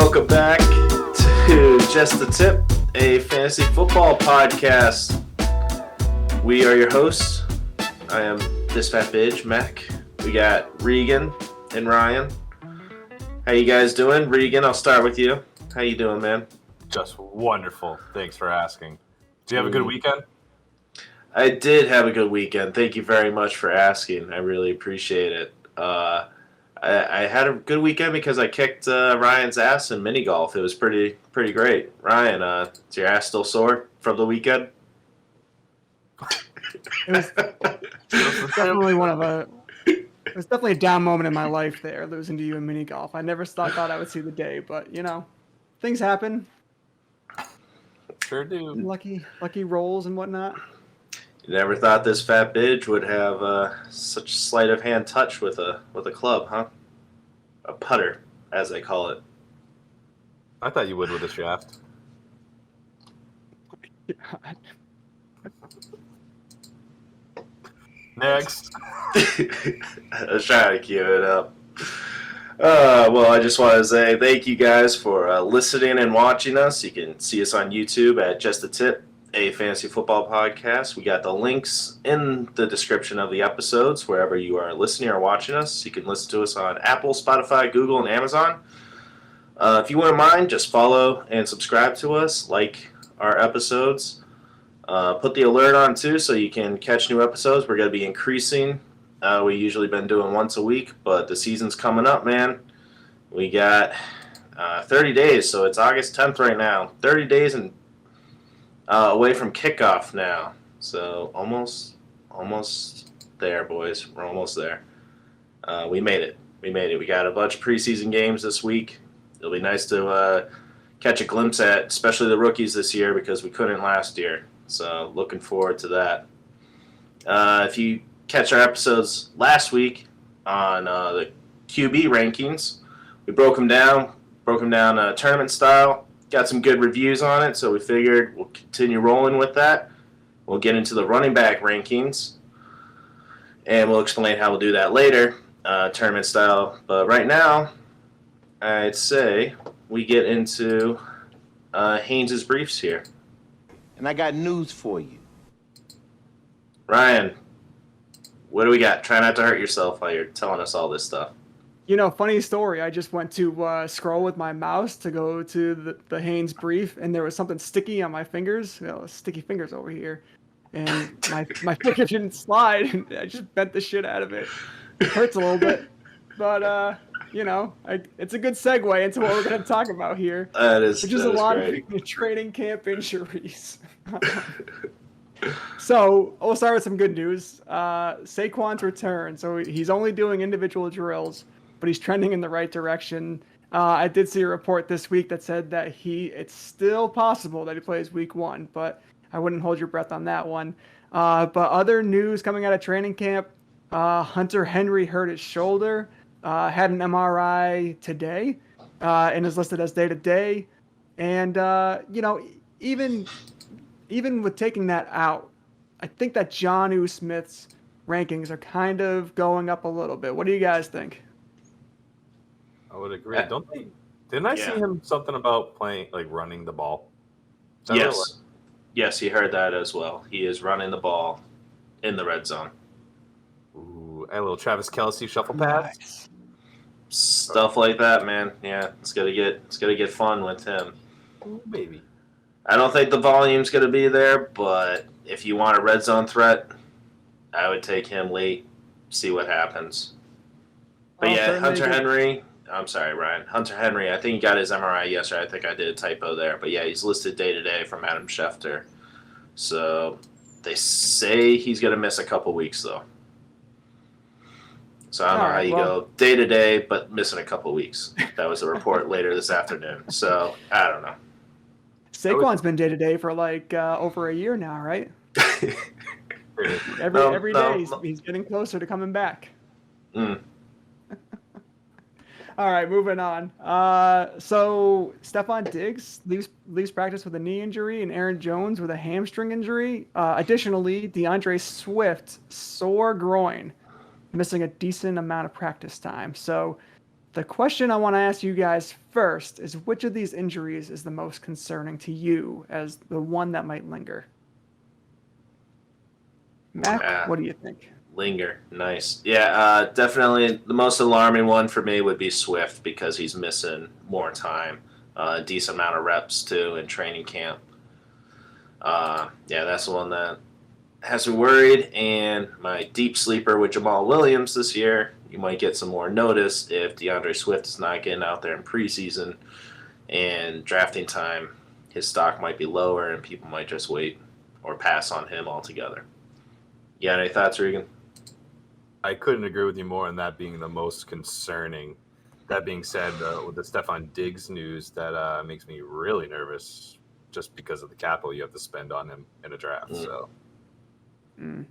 welcome back to Just the Tip, a fantasy football podcast. We are your hosts. I am this fat bitch, Mac. We got Regan and Ryan. How you guys doing? Regan, I'll start with you. How you doing, man? Just wonderful. Thanks for asking. Do you have a good weekend? I did have a good weekend. Thank you very much for asking. I really appreciate it. I had a good weekend because I kicked Ryan's ass in mini golf. It was pretty great. Ryan, is your ass still sore from the weekend? It was definitely it was definitely a down moment in my life there, losing to you in mini golf. I never thought I would see the day, but you know, things happen. Sure do. Lucky rolls and whatnot. You never thought this fat bitch would have such sleight of hand touch with a club, huh? A putter, as they call it. I thought you would with a shaft. God. Next. I was trying to cue it up. Well, I just want to say thank you guys for listening and watching us. You can see us on YouTube at Just the Tip, a fantasy football podcast. We got the links in the description of the episodes wherever you are listening or watching us. You can listen to us on Apple, Spotify, Google, and Amazon. If you wouldn't mind, just follow and subscribe to us, like our episodes. Put the alert on too so you can catch new episodes. We're going to be increasing. We usually been doing once a week, but the season's coming up, man. We got 30 days, so it's August 10th right now. 30 days and away from kickoff now. So almost there, boys. We're almost there. We made it. We got a bunch of preseason games this week. It'll be nice to catch a glimpse at, especially the rookies this year, because we couldn't last year. So looking forward to that. If you catch our episodes last week on the QB rankings, we broke them down tournament style. Got some good reviews on it, so we figured we'll continue rolling with that. We'll get into the running back rankings, and we'll explain how we'll do that later, tournament style. But right now, I'd say we get into Haynes' briefs here. And I got news for you. Ryan, what do we got? Try not to hurt yourself while you're telling us all this stuff. You know, funny story. I just went to scroll with my mouse to go to the Haynes brief, and there was something sticky on my fingers. You know, sticky fingers over here, and my finger didn't slide. And I just bent the shit out of it. It hurts a little bit, but you know, it's a good segue into what we're going to talk about here. Which is a lot of training camp injuries. So we'll start with some good news. Saquon's return. So he's only doing individual drills, but he's trending in the right direction. I did see a report this week that said that it's still possible that he plays week 1, but I wouldn't hold your breath on that one. But other news coming out of training camp, Hunter Henry hurt his shoulder, had an MRI today, and is listed as day-to-day. And, you know, even with taking that out, I think that Jonnu Smith's rankings are kind of going up a little bit. What do you guys think? I would agree. Didn't I see him something about playing, like running the ball? Yes. Yes, he heard that as well. He is running the ball in the red zone. Ooh, a little Travis Kelce shuffle pass. Nice. Stuff like that, man. Yeah, it's gonna get fun with him. Ooh, baby. I don't think the volume's gonna be there, but if you want a red zone threat, I would take him late, see what happens. But yeah, Hunter Henry. I'm sorry, Ryan. Hunter Henry, I think he got his MRI yesterday. I think I did a typo there. But yeah, he's listed day-to-day from Adam Schefter. So they say he's going to miss a couple weeks, though. So I don't know how you go day-to-day, but missing a couple weeks. That was a report later this afternoon. So I don't know. Saquon's been day-to-day for like over a year now, right? Every day he's getting closer to coming back. All right, moving on. So Stephon Diggs leaves practice with a knee injury, and Aaron Jones with a hamstring injury. Additionally, DeAndre Swift, sore groin, missing a decent amount of practice time. So The question I want to ask you guys first is which of these injuries is the most concerning to you as the one that might linger? Mac, what do you think? Linger. Nice. Yeah, definitely the most alarming one for me would be Swift because he's missing more time, a decent amount of reps too in training camp. Yeah, that's the one that has me worried. And my deep sleeper with Jamal Williams this year, you might get some more notice if DeAndre Swift is not getting out there in preseason and drafting time. His stock might be lower and people might just wait or pass on him altogether. You got any thoughts, Regan? I couldn't agree with you more on that being the most concerning. That being said, with the Stephon Diggs news, that makes me really nervous just because of the capital you have to spend on him in a draft. So, Very,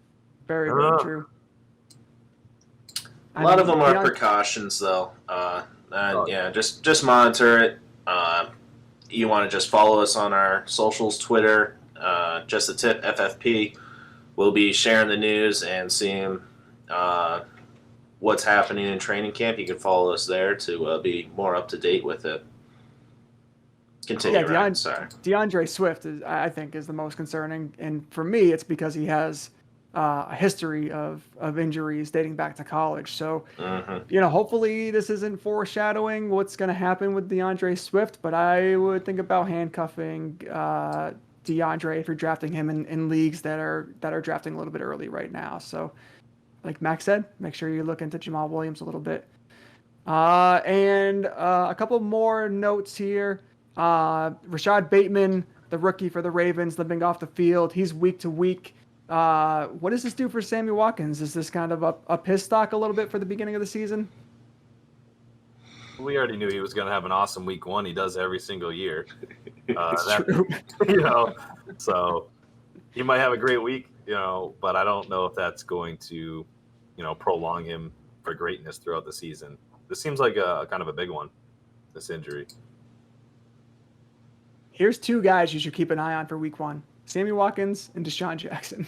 very true. A lot of them are precautions, though. Yeah, just monitor it. You want to just follow us on our socials, Twitter, Just the Tip FFP. We'll be sharing the news and seeing what's happening in training camp. You can follow us there to be more up to date with it. Continue. Yeah, Sorry. DeAndre Swift I think is the most concerning, and for me, it's because he has a history of injuries dating back to college. So, hopefully this isn't foreshadowing what's going to happen with DeAndre Swift, but I would think about handcuffing DeAndre if you're drafting him in leagues that are drafting a little bit early right now. So, like Max said, make sure you look into Jamal Williams a little bit. And a couple more notes here. Rashad Bateman, the rookie for the Ravens, limping off the field. He's week to week. What does this do for Sammy Watkins? Is this kind of up his stock a little bit for the beginning of the season? We already knew he was going to have an awesome week one. He does every single year. True. So he might have a great week, but I don't know if that's going to, prolong him for greatness throughout the season. This seems like a kind of a big one, this injury. Here's two guys you should keep an eye on for week one: Sammy Watkins and Deshaun Jackson.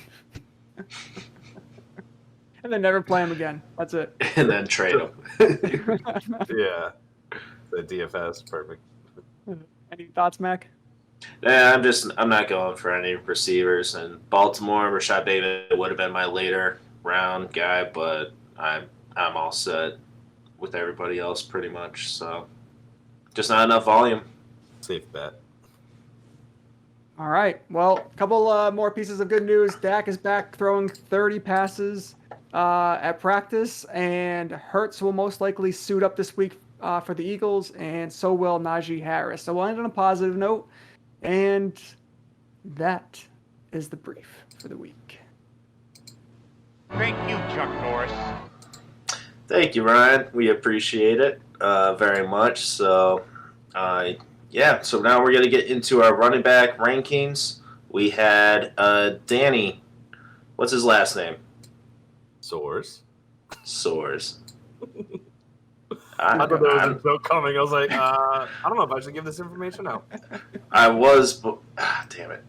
And then never play him again. That's it. And then trade him. Yeah. The DFS, perfect. Any thoughts, Mac? Yeah, I'm not going for any receivers. And Baltimore, Rashad Bateman would have been my later round guy, but I'm all set with everybody else pretty much. So just not enough volume. Safe bet. All right. Well, a couple more pieces of good news. Dak is back throwing 30 passes at practice, and Hurts will most likely suit up this week for the Eagles, and so will Najee Harris. So we'll end on a positive note, and that is the brief for the week. Thank you, Chuck Norris. Thank you, Ryan. We appreciate it very much. So, so now we're going to get into our running back rankings. We had Danny. What's his last name? Soars. I thought there was a joke coming. I was like, I don't know if I should give this information out. I was, but damn it.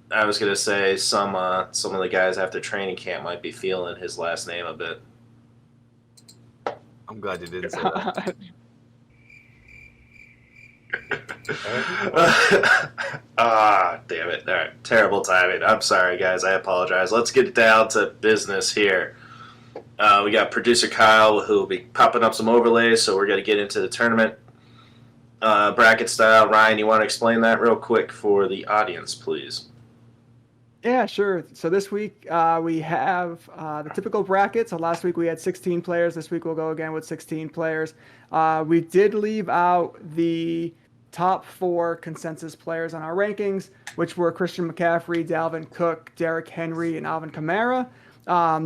I was gonna say some of the guys after training camp might be feeling his last name a bit. I'm glad you didn't say that. Damn it. All right. Terrible timing. I'm sorry, guys. I apologize. Let's get down to business here. We got producer Kyle who will be popping up some overlays, so we're going to get into the tournament bracket style. Ryan, you want to explain that real quick for the audience, please? Yeah, sure. So this week we have the typical bracket. So last week we had 16 players. This week we'll go again with 16 players. We did leave out the top 4 consensus players on our rankings, which were Christian McCaffrey, Dalvin Cook, Derrick Henry, and Alvin Kamara.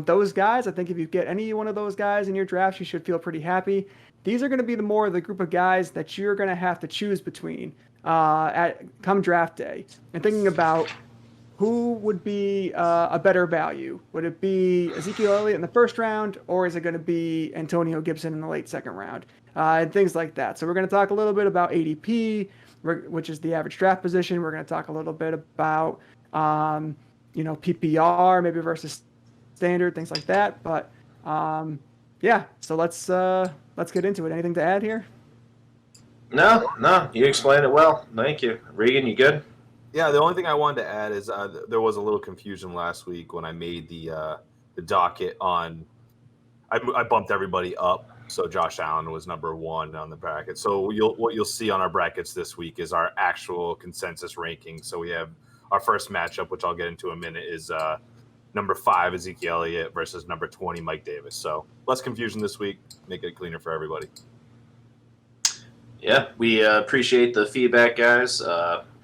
Those guys, I think if you get any one of those guys in your draft, you should feel pretty happy. These are going to be the group of guys that you're going to have to choose between come draft day. And thinking about who would be a better value. Would it be Ezekiel Elliott in the first round, or is it going to be Antonio Gibson in the late second round? And things like that. So we're going to talk a little bit about ADP, which is the average draft position. We're going to talk a little bit about, PPR, maybe versus standard, things like that. But yeah, so let's get into it. Anything to add here? No, you explained it well. Thank you, Regan. You good? Yeah, the only thing I wanted to add is there was a little confusion last week when I made the docket on. I bumped everybody up, so Josh Allen was number 1 on the bracket. So what you'll see on our brackets this week is our actual consensus ranking. So we have our first matchup, which I'll get into in a minute, is number 5 Ezekiel Elliott versus number 20 Mike Davis. So less confusion this week, make it cleaner for everybody. Yeah, we appreciate the feedback, guys.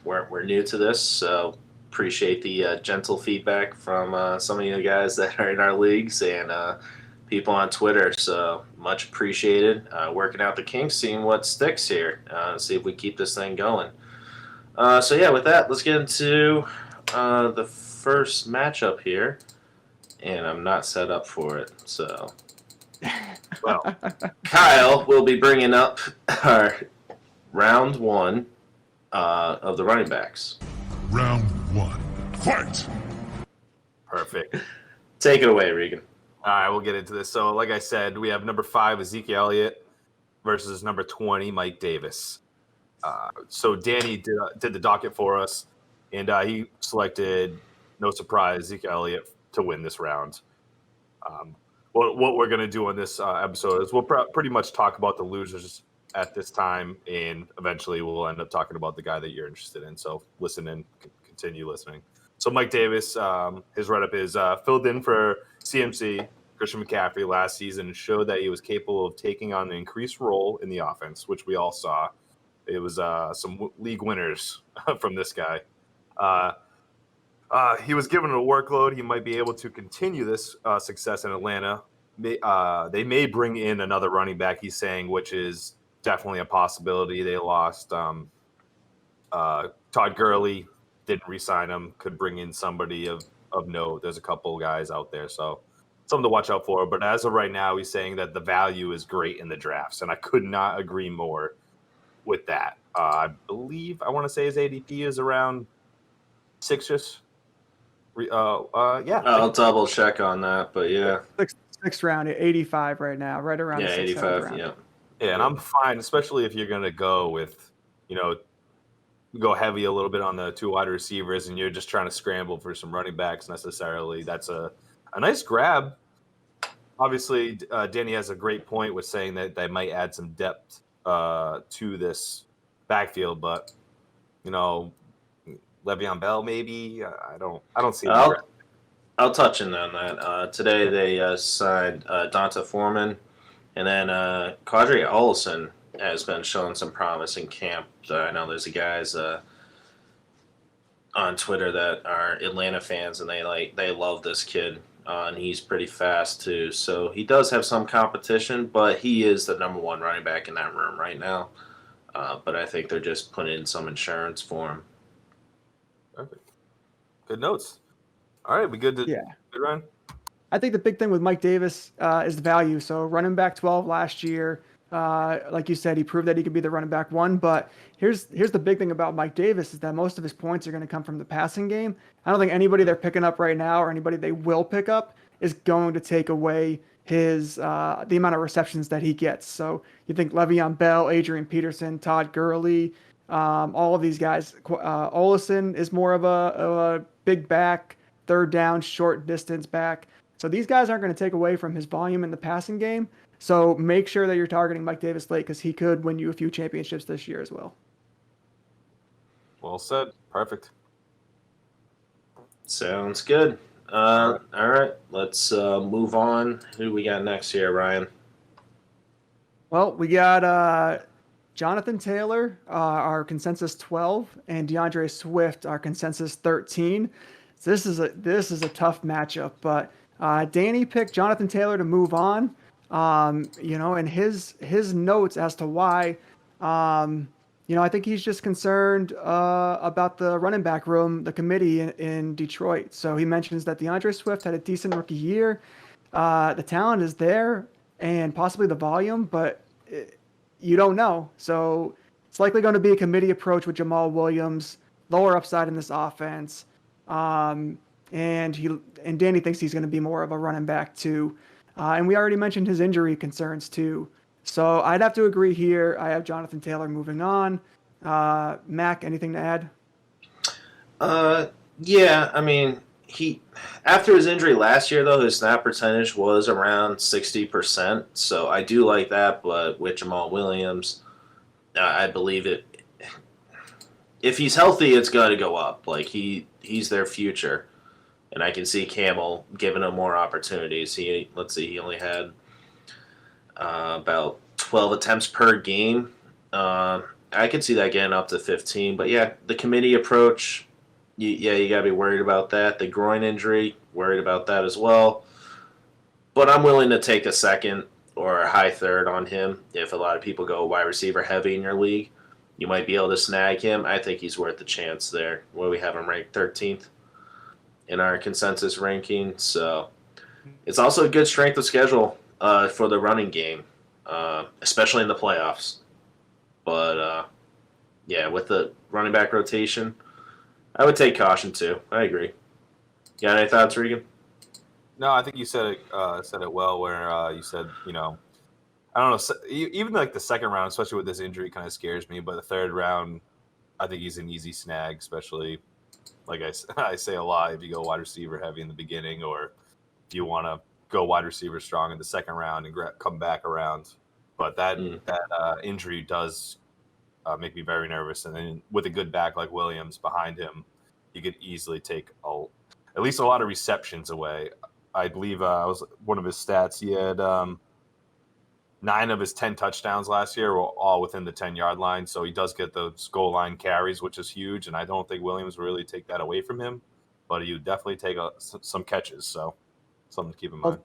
We're new to this, so appreciate the gentle feedback from some of you guys that are in our leagues and people on Twitter. So much appreciated. Working out the kinks, seeing what sticks here, see if we keep this thing going. So yeah, with that, let's get into the first matchup here. And I'm not set up for it, so. Well, Kyle will be bringing up our round 1 of the running backs. Round 1. Fight! perfect. Take it away, Regan. All right, we'll get into this. So, like I said, we have number 5 Ezekiel Elliott versus number 20 Mike Davis. So Danny did the docket for us, and he selected, no surprise, Ezekiel Elliott to win this round. What we're going to do on this episode is we'll pretty much talk about the losers at this time, and eventually we'll end up talking about the guy that you're interested in. So listen and continue listening. So Mike Davis, his write-up is filled in for CMC, Christian McCaffrey last season, and showed that he was capable of taking on an increased role in the offense, which we all saw. It was some league winners from this guy. He was given a workload. He might be able to continue this success in Atlanta. They may bring in another running back, he's saying, which is definitely a possibility. They lost Todd Gurley, didn't re-sign him, could bring in somebody of note. There's a couple guys out there, so something to watch out for. But as of right now, he's saying that the value is great in the drafts, and I could not agree more with that. I believe, I want to say his ADP is around 6-ish. Yeah. I'll double check on that, but yeah. Sixth round at 85 right now, right around Yeah, the 85, round. yeah. Yeah, and I'm fine, especially if you're going to go with, go heavy a little bit on the 2 wide receivers and you're just trying to scramble for some running backs necessarily. That's a nice grab. Obviously, Danny has a great point with saying that they might add some depth to this backfield, but, Le'Veon Bell maybe. I don't see that. I'll touch in on that. Today they signed Donta Foreman, and then Quadri Olson has been showing some promise in camp. I know there's guys on Twitter that are Atlanta fans, and they love this kid, and he's pretty fast too. So he does have some competition, but he is the number 1 running back in that room right now. But I think they're just putting in some insurance for him. Perfect. Good notes. All right, we good to good run? I think the big thing with Mike Davis is the value. So running back 12 last year, like you said, he proved that he could be the running back 1. But here's the big thing about Mike Davis is that most of his points are going to come from the passing game. I don't think anybody they're picking up right now or anybody they will pick up is going to take away his the amount of receptions that he gets. So you think Le'Veon Bell, Adrian Peterson, Todd Gurley, all of these guys. Olsen is more of a big back, third down, short distance back. So these guys aren't going to take away from his volume in the passing game. So make sure that you're targeting Mike Davis late because he could win you a few championships this year as well. Well said. Perfect. Sounds good. All right, let's move on. Who we got next here, Ryan? Well, we got Jonathan Taylor, our consensus 12, and DeAndre Swift, our consensus 13. So this is a tough matchup, but Danny picked Jonathan Taylor to move on. And his notes as to why, I think he's just concerned about the running back room, the committee in Detroit. So he mentions that DeAndre Swift had a decent rookie year. The talent is there and possibly the volume, but you don't know. So it's likely going to be a committee approach with Jamal Williams, lower upside in this offense. And Danny thinks he's going to be more of a running back too. And we already mentioned his injury concerns too. So I'd have to agree here. I have Jonathan Taylor moving on. Mac, anything to add? Yeah, I mean, he after his injury last year though, his snap percentage was around 60%. So I do like that, but with Jamal Williams, I believe it. If he's healthy, it's got to go up. Like he's their future, and I can see Camel giving him more opportunities. Let's see, he only had about 12 attempts per game. I could see that getting up to 15. But yeah, the committee approach. You got to be worried about that. The groin injury, worried about that as well. But I'm willing to take a second or a high third on him. If a lot of people go wide receiver heavy in your league, you might be able to snag him. I think he's worth the chance there. Where we have him ranked 13th in our consensus ranking. So it's also a good strength of schedule for the running game, especially in the playoffs. But yeah, with the running back rotation, I would take caution too. I agree. You got any thoughts, Regan? No, I think you said it well. Where you said, I don't know, even like the second round, especially with this injury, kind of scares me. But the third round, I think he's an easy snag, especially like I say a lot. If you go wide receiver heavy in the beginning, or if you want to go wide receiver strong in the second round and come back around. But that injury does make me very nervous. And then with a good back like Williams behind him, you could easily take at least a lot of receptions away. I believe was one of his stats. He had 9 of his 10 touchdowns last year were all within the 10-yard line. So he does get those goal line carries, which is huge. And I don't think Williams will really take that away from him, but he would definitely take some catches. So something to keep in mind.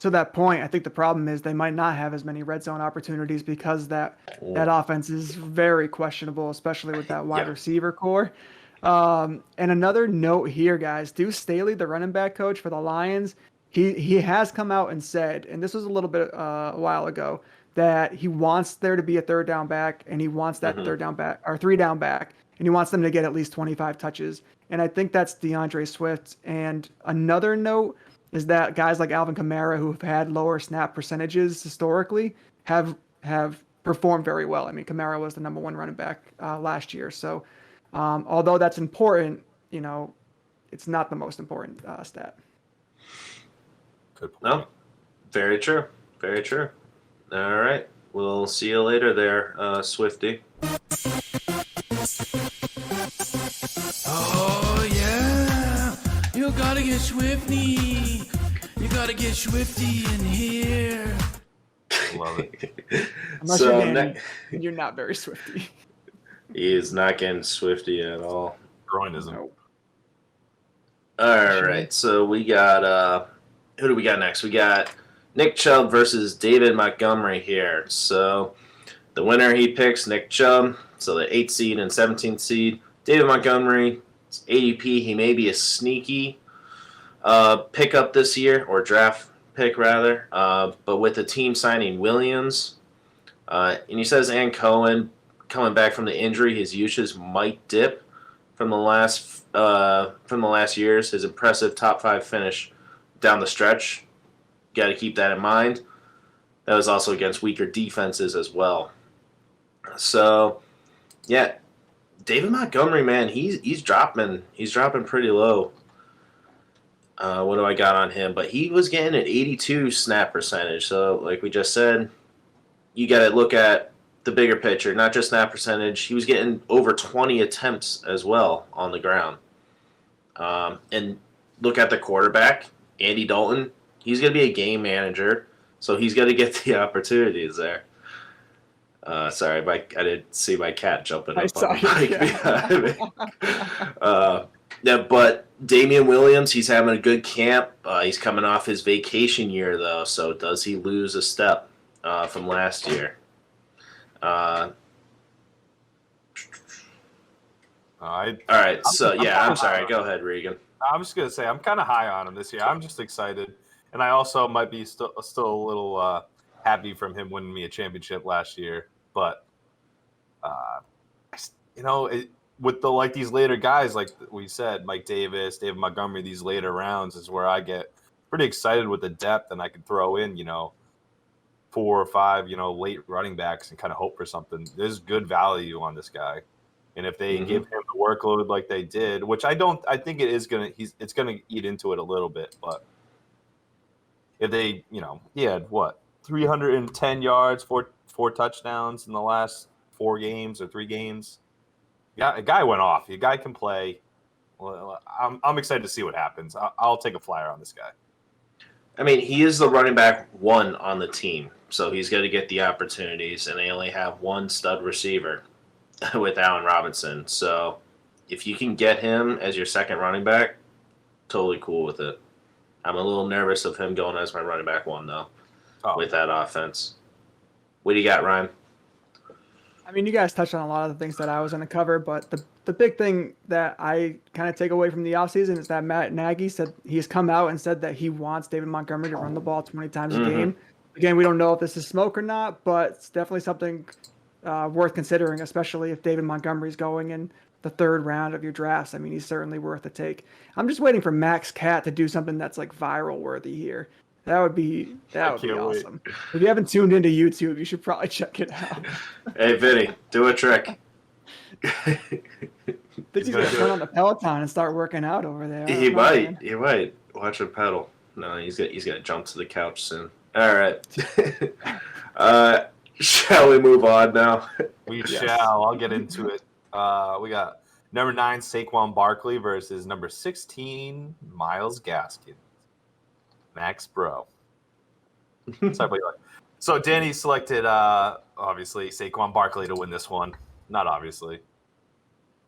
To that point, I think the problem is they might not have as many red zone opportunities because that offense is very questionable, especially with that wide receiver core. And another note here, guys, Deuce Staley, the running back coach for the Lions, he has come out and said, and this was a little bit a while ago, that he wants there to be a third down back, and he wants that third down back or 3 down back, and he wants them to get at least 25 touches. And I think that's DeAndre Swift. And another note is that guys like Alvin Kamara, who have had lower snap percentages historically, have performed very well. I mean, Kamara was the number 1 running back last year. So although that's important, it's not the most important stat. Good point. No, very true. Very true. All right. We'll see you later there, Swifty. Oh, yeah. You gotta get Swifty. You gotta get Swifty in here. Love it. Unless So you're Danny, you're not very Swifty. He is not getting Swifty at all. Groin isn't. Nope. All right. So we got who do we got next? We got Nick Chubb versus David Montgomery here. So the winner he picks Nick Chubb. So the 8th seed and 17th seed. David Montgomery, ADP. He may be a sneaky pickup this year, or draft pick rather. But with the team signing Williams, and he says and Cohen coming back from the injury, his usage might dip from the last years. His impressive top 5 finish down the stretch. Got to keep that in mind. That was also against weaker defenses as well. So, yeah, David Montgomery, man, he's dropping pretty low. What do I got on him? But he was getting an 82 snap percentage. So, like we just said, you got to look at the bigger picture, not just snap percentage. He was getting over 20 attempts as well on the ground. And look at the quarterback, Andy Dalton. He's going to be a game manager, so he's going to get the opportunities there. Sorry, I didn't see my cat jumping up on the mic behind me. Yeah, but Damian Williams, he's having a good camp. He's coming off his vacation year, though, so does he lose a step from last year? All right, so yeah, I'm sorry. Go ahead, Regan. I'm just gonna say I'm kind of high on him this year. I'm just excited, and I also might be still a little happy from him winning me a championship last year. But with these later guys, like we said, Mike Davis, David Montgomery, these later rounds is where I get pretty excited with the depth, and I could throw in, 4 or 5, late running backs and kind of hope for something. There's good value on this guy. And if they give him the workload like they did, which I think it's gonna eat into it a little bit, but if they, he had 310 yards, four touchdowns in the last 4 games or 3 games. Yeah, a guy went off. A guy can play. Well, I'm excited to see what happens. I'll take a flyer on this guy. I mean, he is the running back 1 on the team, so he's going to get the opportunities, and they only have 1 stud receiver with Allen Robinson. So if you can get him as your second running back, totally cool with it. I'm a little nervous of him going as my running back 1, though, with that offense. What do you got, Ryan? I mean, you guys touched on a lot of the things that I was going to cover, but the big thing that I kind of take away from the offseason is that Matt Nagy said he's come out and said that he wants David Montgomery to run the ball 20 times a game. Again, we don't know if this is smoke or not, but it's definitely something worth considering, especially if David Montgomery's going in the 3rd round of your drafts. I mean, he's certainly worth a take. I'm just waiting for Max Cat to do something that's like viral worthy here. That would be awesome. If you haven't tuned into YouTube, you should probably check it out. Hey, Vinny, do a trick. I think he's going to turn on the Peloton and start working out over there. He might. Watch him pedal. No, he's going to jump to the couch soon. All right. Shall we move on now? We shall. I'll get into it. We got number 9, Saquon Barkley versus number 16, Myles Gaskin. Max Bro. So Danny selected, obviously, Saquon Barkley to win this one. Not obviously.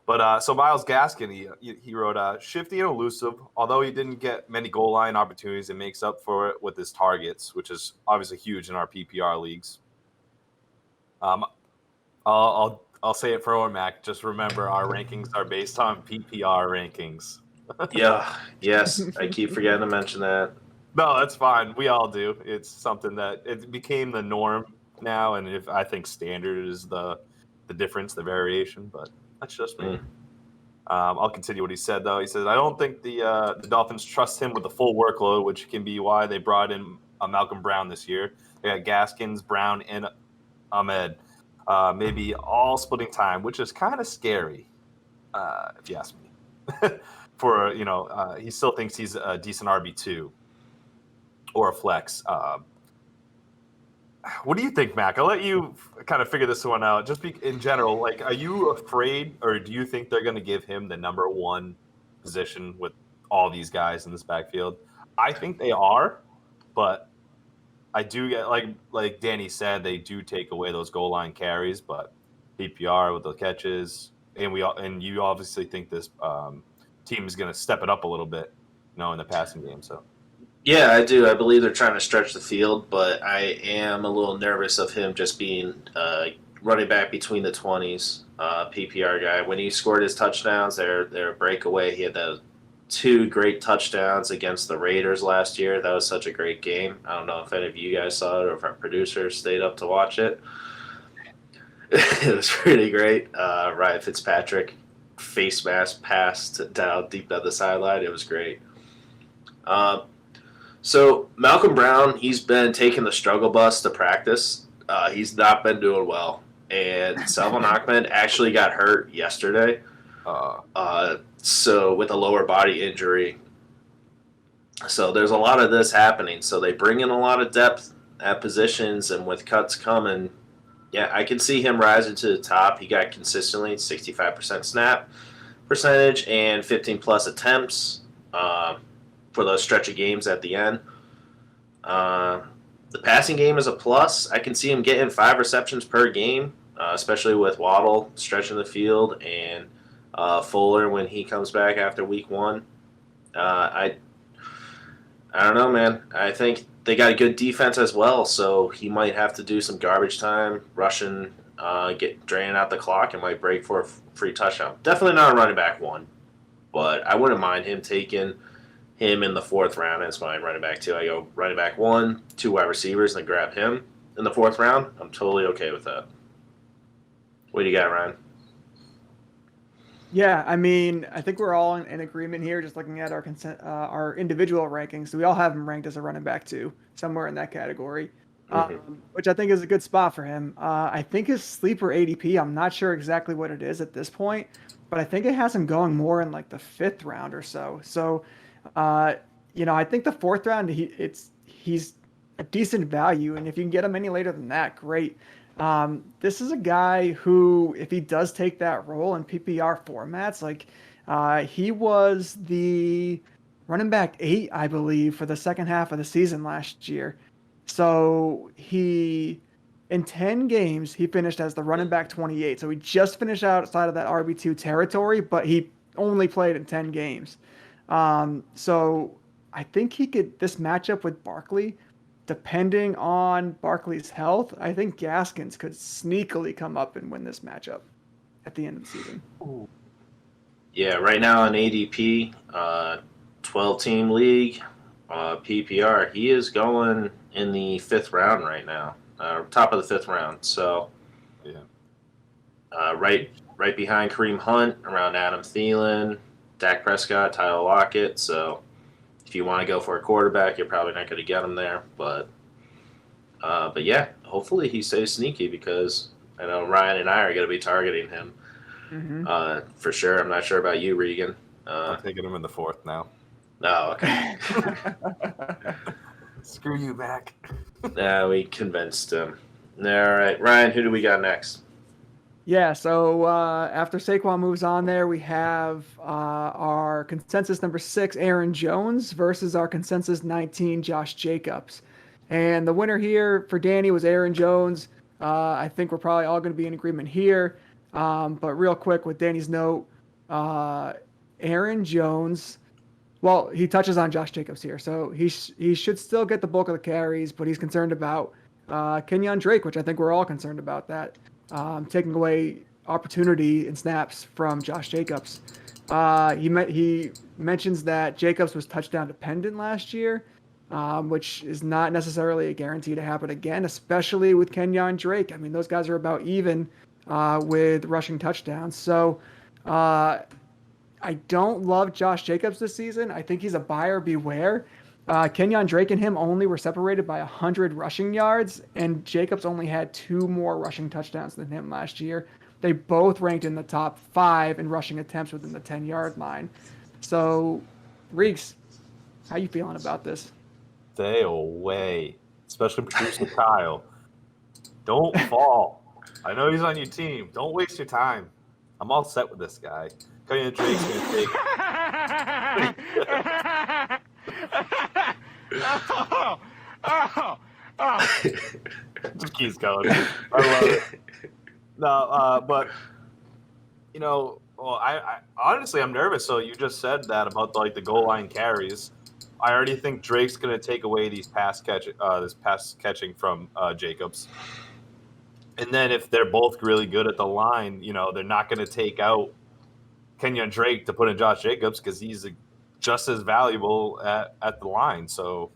But so Myles Gaskin, he wrote, shifty and elusive. Although he didn't get many goal line opportunities, it makes up for it with his targets, which is obviously huge in our PPR leagues. I'll say it for Mac. Just remember, our rankings are based on PPR rankings. Yes. I keep forgetting to mention that. No, that's fine. We all do. It's something that it became the norm now, and if I think standard is the difference, the variation, but that's just me. I'll continue what he said, though. He says, I don't think the Dolphins trust him with the full workload, which can be why they brought in Malcolm Brown this year. They got Gaskins, Brown, and Ahmed, maybe all splitting time, which is kind of scary, if you ask me. He still thinks he's a decent RB2 or a flex. What do you think, Mac? I'll let you kind of figure this one out. Just in general, like, are you afraid, or do you think they're going to give him the number 1 position with all these guys in this backfield? I think they are, but I do get, like Danny said, they do take away those goal line carries, but PPR with the catches, and you obviously think this team is going to step it up a little bit, in the passing game. So. Yeah, I do. I believe they're trying to stretch the field, but I am a little nervous of him just being running back between the 20s, PPR guy. When he scored his touchdowns, they're a breakaway. He had those 2 great touchdowns against the Raiders last year. That was such a great game. I don't know if any of you guys saw it or if our producers stayed up to watch it. It was pretty great. Ryan Fitzpatrick face mask passed down deep down the sideline. It was great. So Malcolm Brown, he's been taking the struggle bus to practice. He's not been doing well. And Salvon Ahmed actually got hurt yesterday. So with a lower body injury. So there's a lot of this happening. So they bring in a lot of depth at positions, and with cuts coming, I can see him rising to the top. He got consistently 65% snap percentage and 15-plus attempts for those stretch of games at the end. The passing game is a plus. I can see him getting 5 receptions per game, especially with Waddle stretching the field and Fuller when he comes back after week 1. I don't know, man. I think they got a good defense as well, so he might have to do some garbage time, rushing, draining out the clock, and might break for a free touchdown. Definitely not a running back 1, but I wouldn't mind him taking him in the 4th round as my running back 2. I go running back 1, 2 wide receivers, and then grab him in the 4th round. I'm totally okay with that. What do you got, Ryan? Yeah, I mean, I think we're all in agreement here, just looking at our individual rankings. So we all have him ranked as a running back too, somewhere in that category, which I think is a good spot for him. I think his sleeper ADP, I'm not sure exactly what it is at this point, but I think it has him going more in like the 5th round or so. So, uh, I think the 4th round, he's a decent value, and if you can get him any later than that, great. This is a guy who, if he does take that role in PPR formats, like he was the running back 8, I believe, for the second half of the season last year. So in 10 games, he finished as the running back 28. So he just finished outside of that RB2 territory, but he only played in 10 games. So I think this matchup with Barkley, depending on Barkley's health, I think Gaskins could sneakily come up and win this matchup at the end of the season. Yeah, right now on ADP, 12-team league, PPR, he is going in the 5th round right now, top of the 5th round. So, Yeah. right behind Kareem Hunt, around Adam Thielen, Dak Prescott, Tyler Lockett. So, if you want to go for a quarterback, you're probably not going to get him there. But yeah, hopefully he stays sneaky because I know Ryan and I are going to be targeting him for sure. I'm not sure about you, Regan. I'm taking him in the 4th now. No, okay. Screw you, Mac. Nah, we convinced him. All right, Ryan, who do we got next? Yeah, so after Saquon moves on there, we have our consensus number 6, Aaron Jones, versus our consensus 19, Josh Jacobs. And the winner here for Danny was Aaron Jones. I think we're probably all going to be in agreement here. But real quick with Danny's note, Aaron Jones, well, he touches on Josh Jacobs here. So he should still get the bulk of the carries, but he's concerned about Kenyon Drake, which I think we're all concerned about that. Taking away opportunity and snaps from Josh Jacobs. He mentions that Jacobs was touchdown dependent last year, which is not necessarily a guarantee to happen again, especially with Kenyon Drake. I mean, those guys are about even with rushing touchdowns. So I don't love Josh Jacobs this season. I think he's a buyer beware. Kenyon Drake and him only were separated by 100 rushing yards, and Jacobs only had 2 more rushing touchdowns than him last year. They both ranked in the top 5 in rushing attempts within the 10-yard line. So, Reeks, how you feeling about this? Stay away, especially producer Kyle. Don't fall. I know he's on your team. Don't waste your time. I'm all set with this guy. Kenyon Drake's going to take... Just keeps going. I love it. No, but well, I honestly I'm nervous. So you just said that about the goal line carries. I already think Drake's going to take away this pass catching from Jacobs. And then if they're both really good at the line, they're not going to take out Kenyon Drake to put in Josh Jacobs because he's just as valuable at the line. So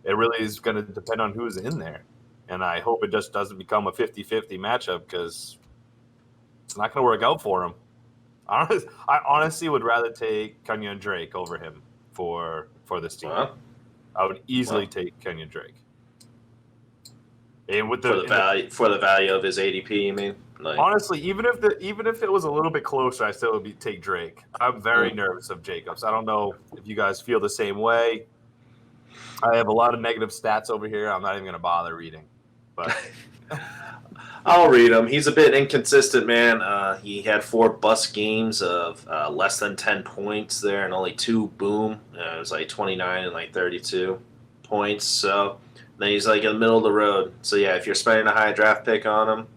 it really is going to depend on who's in there. And I hope it just doesn't become a 50-50 matchup because it's not going to work out for him. I honestly would rather take Kenyon Drake over him for this team. Wow. I would easily take Kenyon Drake. And with For the value of his ADP, you mean? Honestly, even if it was a little bit closer, I still would take Drake. I'm very nervous of Jacobs. I don't know if you guys feel the same way. I have a lot of negative stats over here. I'm not even going to bother reading. But I'll read him. He's a bit inconsistent, man. He had 4 bust games of less than 10 points there and only 2 boom. It was 29 and 32 points. So then he's in the middle of the road. So yeah, if you're spending a high draft pick on him,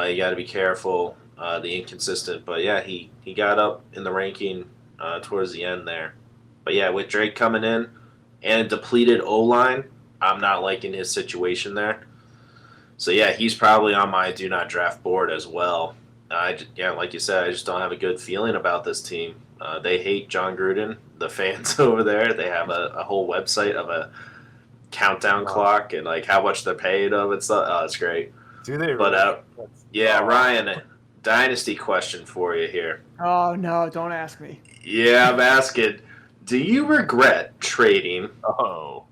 you got to be careful. The inconsistent, but yeah, he got up in the ranking towards the end there. But yeah, with Drake coming in and a depleted O-line, I'm not liking his situation there. So yeah, he's probably on my do not draft board as well. Like you said, I just don't have a good feeling about this team. They hate John Gruden, the fans over there. They have a whole website of a countdown clock and how much they're paid of and stuff. Oh, it's great. Do they? But yeah, Ryan, dynasty question for you here. Oh no, don't ask me. Yeah, I'm asking, do you regret trading Oh,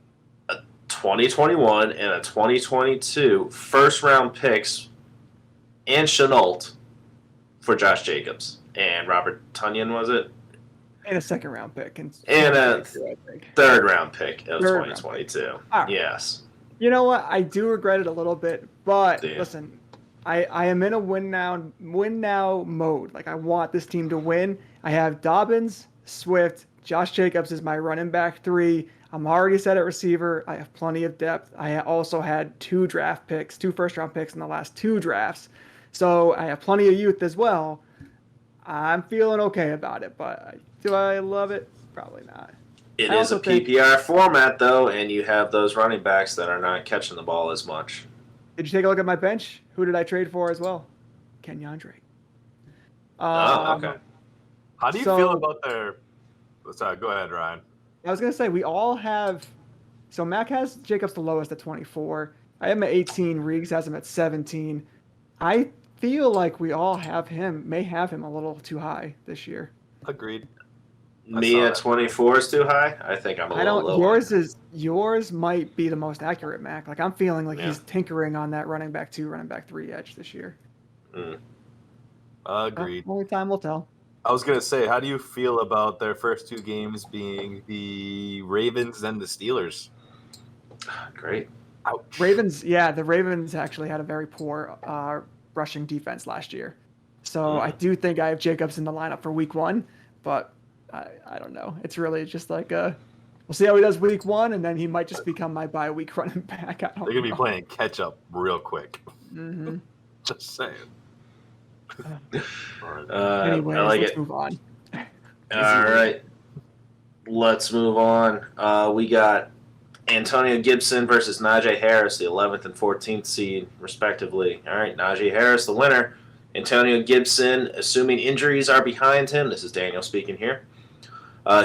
2021 and a 2022 first-round picks and Chenault for Josh Jacobs and Robert Tunyon, was it? And a second round pick. And A third-round pick of Third round 2022. All right. Yes. You know what? I do regret it a little bit, but Damn. listen, I am in a win now mode. Like I want this team to win. I have Dobbins, Swift, Josh Jacobs is my running back 3. I'm already set at receiver. I have plenty of depth. I also had 2 first round picks in the last 2 drafts. So I have plenty of youth as well. I'm feeling okay about it, but do I love it? Probably not. It I is a also think- PPR format, though, and you have those running backs that are not catching the ball as much. Did you take a look at my bench? Who did I trade for as well? Kenyon Drake. Oh, okay. how do you So- feel about their? Sorry, go ahead, Ryan. I was gonna say we all have. So Mac has Jacobs the lowest at 24. I have him at 18. Reeves has him at 17. I feel like we all may have him a little too high this year. Agreed. Me saw at that. 24 is too high? I think I'm a little lower. Yours might be the most accurate, Mac. Like I'm feeling like Yeah. he's tinkering on that running back 2, running back 3 edge this year. Agreed. Only time will tell. I was gonna say, how do you feel about their first 2 games being the Ravens and the Steelers? Great. Ouch. Ravens, yeah, the Ravens actually had a very poor rushing defense last year. So I do think I have Jacobs in the lineup for week 1, but I don't know. It's really just like we'll see how he does week 1, and then he might just become my bye week running back. I don't They're gonna be know. playing catch up real quick. Mm-hmm. Just saying. Anyways, I like let's it. move on. All right. Let's move on. We got Antonio Gibson versus Najee Harris, the 11th and 14th seed, respectively. All right, Najee Harris, the winner. Antonio Gibson, assuming injuries are behind him, this is Daniel speaking here,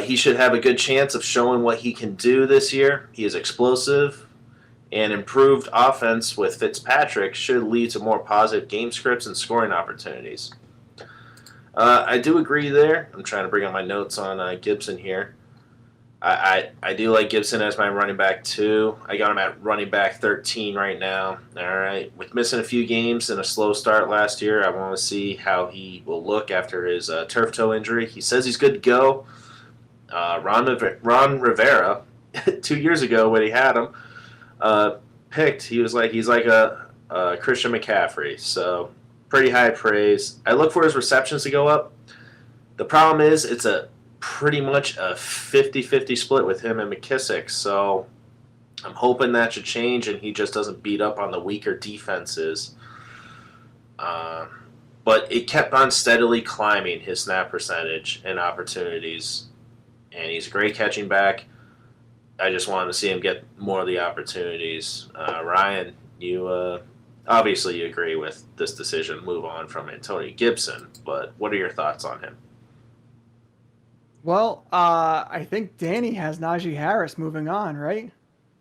he should have a good chance of showing what he can do this year. He is explosive, and improved offense with Fitzpatrick should lead to more positive game scripts and scoring opportunities. I do agree there. I'm trying to bring up my notes on Gibson here. I do like Gibson as my running back 2. I got him at running back 13 right now. All right. With missing a few games and a slow start last year, I want to see how he will look after his turf toe injury. He says he's good to go. Ron Rivera, 2 years ago when he had him, he's like a Christian McCaffrey. So pretty high praise. I look for his receptions to go up. The problem is it's a pretty much a 50-50 split with him and McKissick. So I'm hoping that should change and he just doesn't beat up on the weaker defenses. But it kept on steadily climbing, his snap percentage and opportunities. And he's a great catching back. I just wanted to see him get more of the opportunities. Ryan, you obviously you agree with this decision, move on from Antonio Gibson, but what are your thoughts on him? Well, I think Danny has Najee Harris moving on, right?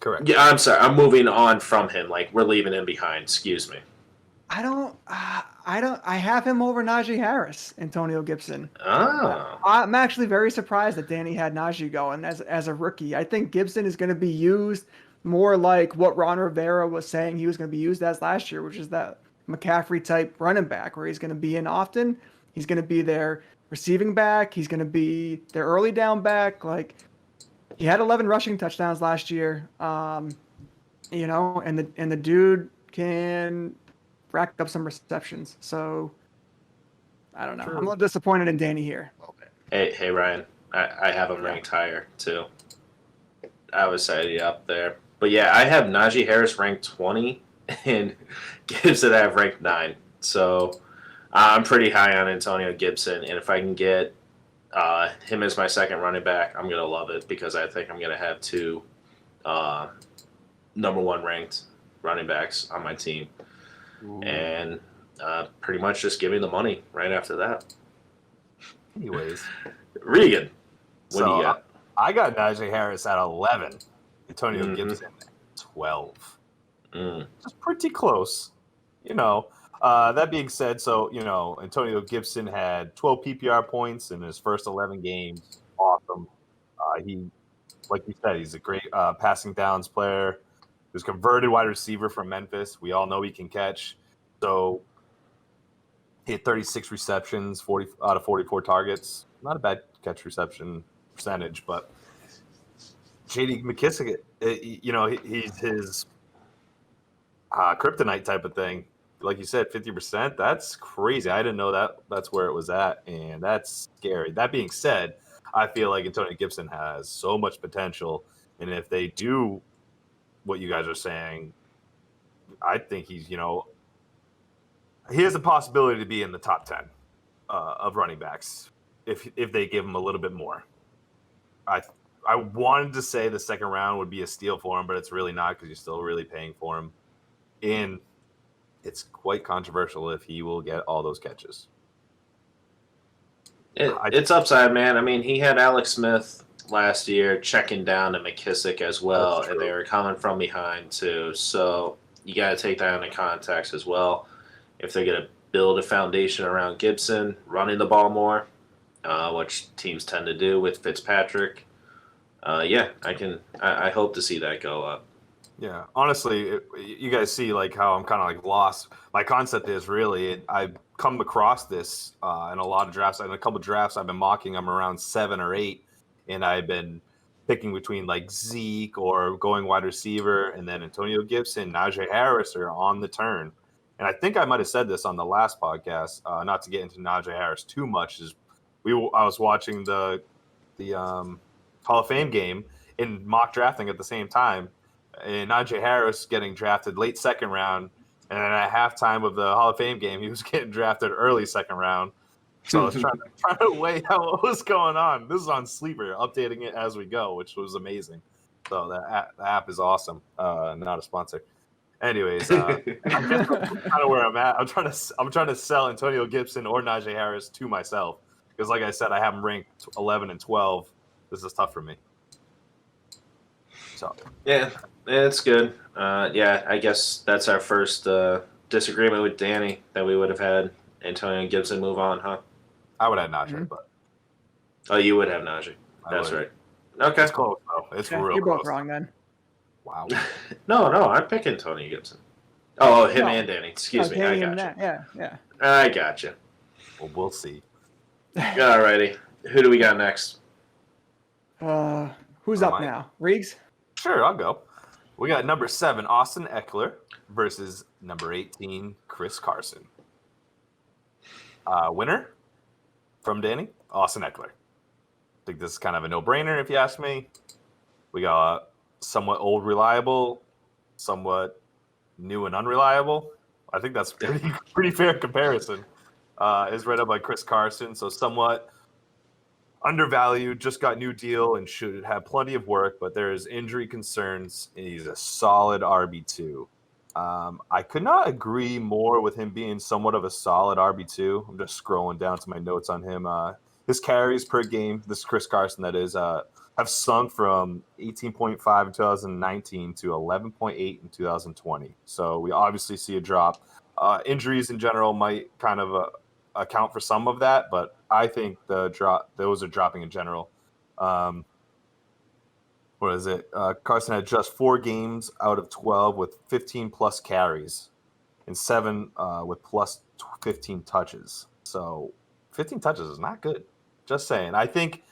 Correct. Yeah, I'm sorry. I'm moving on from him. Like, we're leaving him behind. Excuse me. I have him over Najee Harris, Antonio Gibson. Oh. I'm actually very surprised that Danny had Najee going as a rookie. I think Gibson is going to be used more like what Ron Rivera was saying he was going to be used as last year, which is that McCaffrey type running back where he's going to be in often. He's going to be their receiving back. He's going to be their early down back. Like, he had 11 rushing touchdowns last year. And the dude can rack up some receptions. So I don't know. True. I'm a little disappointed in Danny here. A little bit. Hey, Ryan. I have him ranked higher, too. I was setting up there. But yeah, I have Najee Harris ranked 20 and Gibson I have ranked 9. So I'm pretty high on Antonio Gibson. And if I can get him as my second running back, I'm going to love it because I think I'm going to have 2 number 1 ranked running backs on my team. Ooh. And pretty much just give me the money right after that. Anyways. Regan, what do you got? I got Najee Harris at 11. Antonio Gibson at 12. Just pretty close. That being said, so Antonio Gibson had 12 PPR points in his first 11 games. Awesome. He, like you said, he's a great passing downs player. He was converted wide receiver from Memphis. We all know he can catch. So he had 36 receptions, 40 out of 44 targets. Not a bad catch reception percentage, but J.D. McKissick, he's his kryptonite type of thing. Like you said, 50%. That's crazy. I didn't know that's where it was at, and that's scary. That being said, I feel like Antonio Gibson has so much potential, and if they do what you guys are saying, I think he has a possibility to be in the top 10 of running backs if they give him a little bit more. I wanted to say the second round would be a steal for him, but it's really not because you're still really paying for him. And it's quite controversial if he will get all those catches. It's upside, man. I mean, he had Alex Smith last year checking down to McKissick as well, and they were coming from behind too. So you got to take that into context as well. If they're going to build a foundation around Gibson, running the ball more, which teams tend to do with Fitzpatrick, I hope to see that go up. Yeah, honestly, you guys see like how I'm kind of like lost. My concept is really I've come across this in a lot of drafts. In a couple of drafts, I've been mocking them around 7 or 8, and I've been picking between like Zeke or going wide receiver, and then Antonio Gibson, Najee Harris are on the turn. And I think I might have said this on the last podcast. Not to get into Najee Harris too much, I was watching the Hall of Fame game in mock drafting at the same time. And Najee Harris getting drafted late second round, and then at halftime of the Hall of Fame game, he was getting drafted early second round. So I was trying to weigh out what was going on. This is on Sleeper, updating it as we go, which was amazing. So the app is awesome. Not a sponsor. Anyways, I'm kind of where I'm at. I'm trying to sell Antonio Gibson or Najee Harris to myself because, like I said, I have them ranked 11 and 12. This is tough for me. So yeah, it's good. I guess that's our first disagreement with Danny that we would have had Antonio Gibson move on, huh? I would have Najee, but you would have Najee. That's right. Okay, it's close though. It's real You're close. both wrong then. Wow. No, I'm picking Tony Gibson. Oh, him and Danny. Excuse me. I got you. Yeah. I got you. Well, we'll see. Alrighty. Who do we got next? Who's up now? Riggs? Sure, I'll go. We got number 7, Austin Eckler versus number 18, Chris Carson. Winner from Danny, Austin Eckler. I think this is kind of a no-brainer if you ask me. We got somewhat old reliable, somewhat new and unreliable. I think that's pretty fair comparison. Is right up by Chris Carson, so somewhat undervalued, just got new deal and should have plenty of work, but there's injury concerns, and he's a solid RB2. I could not agree more with him being somewhat of a solid RB2. I'm just scrolling down to my notes on him. His carries per game, this is Chris Carson, that is, have sunk from 18.5 in 2019 to 11.8 in 2020. So we obviously see a drop. Injuries in general might kind of account for some of that, but I think those are dropping in general. What is it? Carson had just 4 games out of 12 with 15 plus carries and 7 with plus 15 touches. So 15 touches is not good. Just saying. I think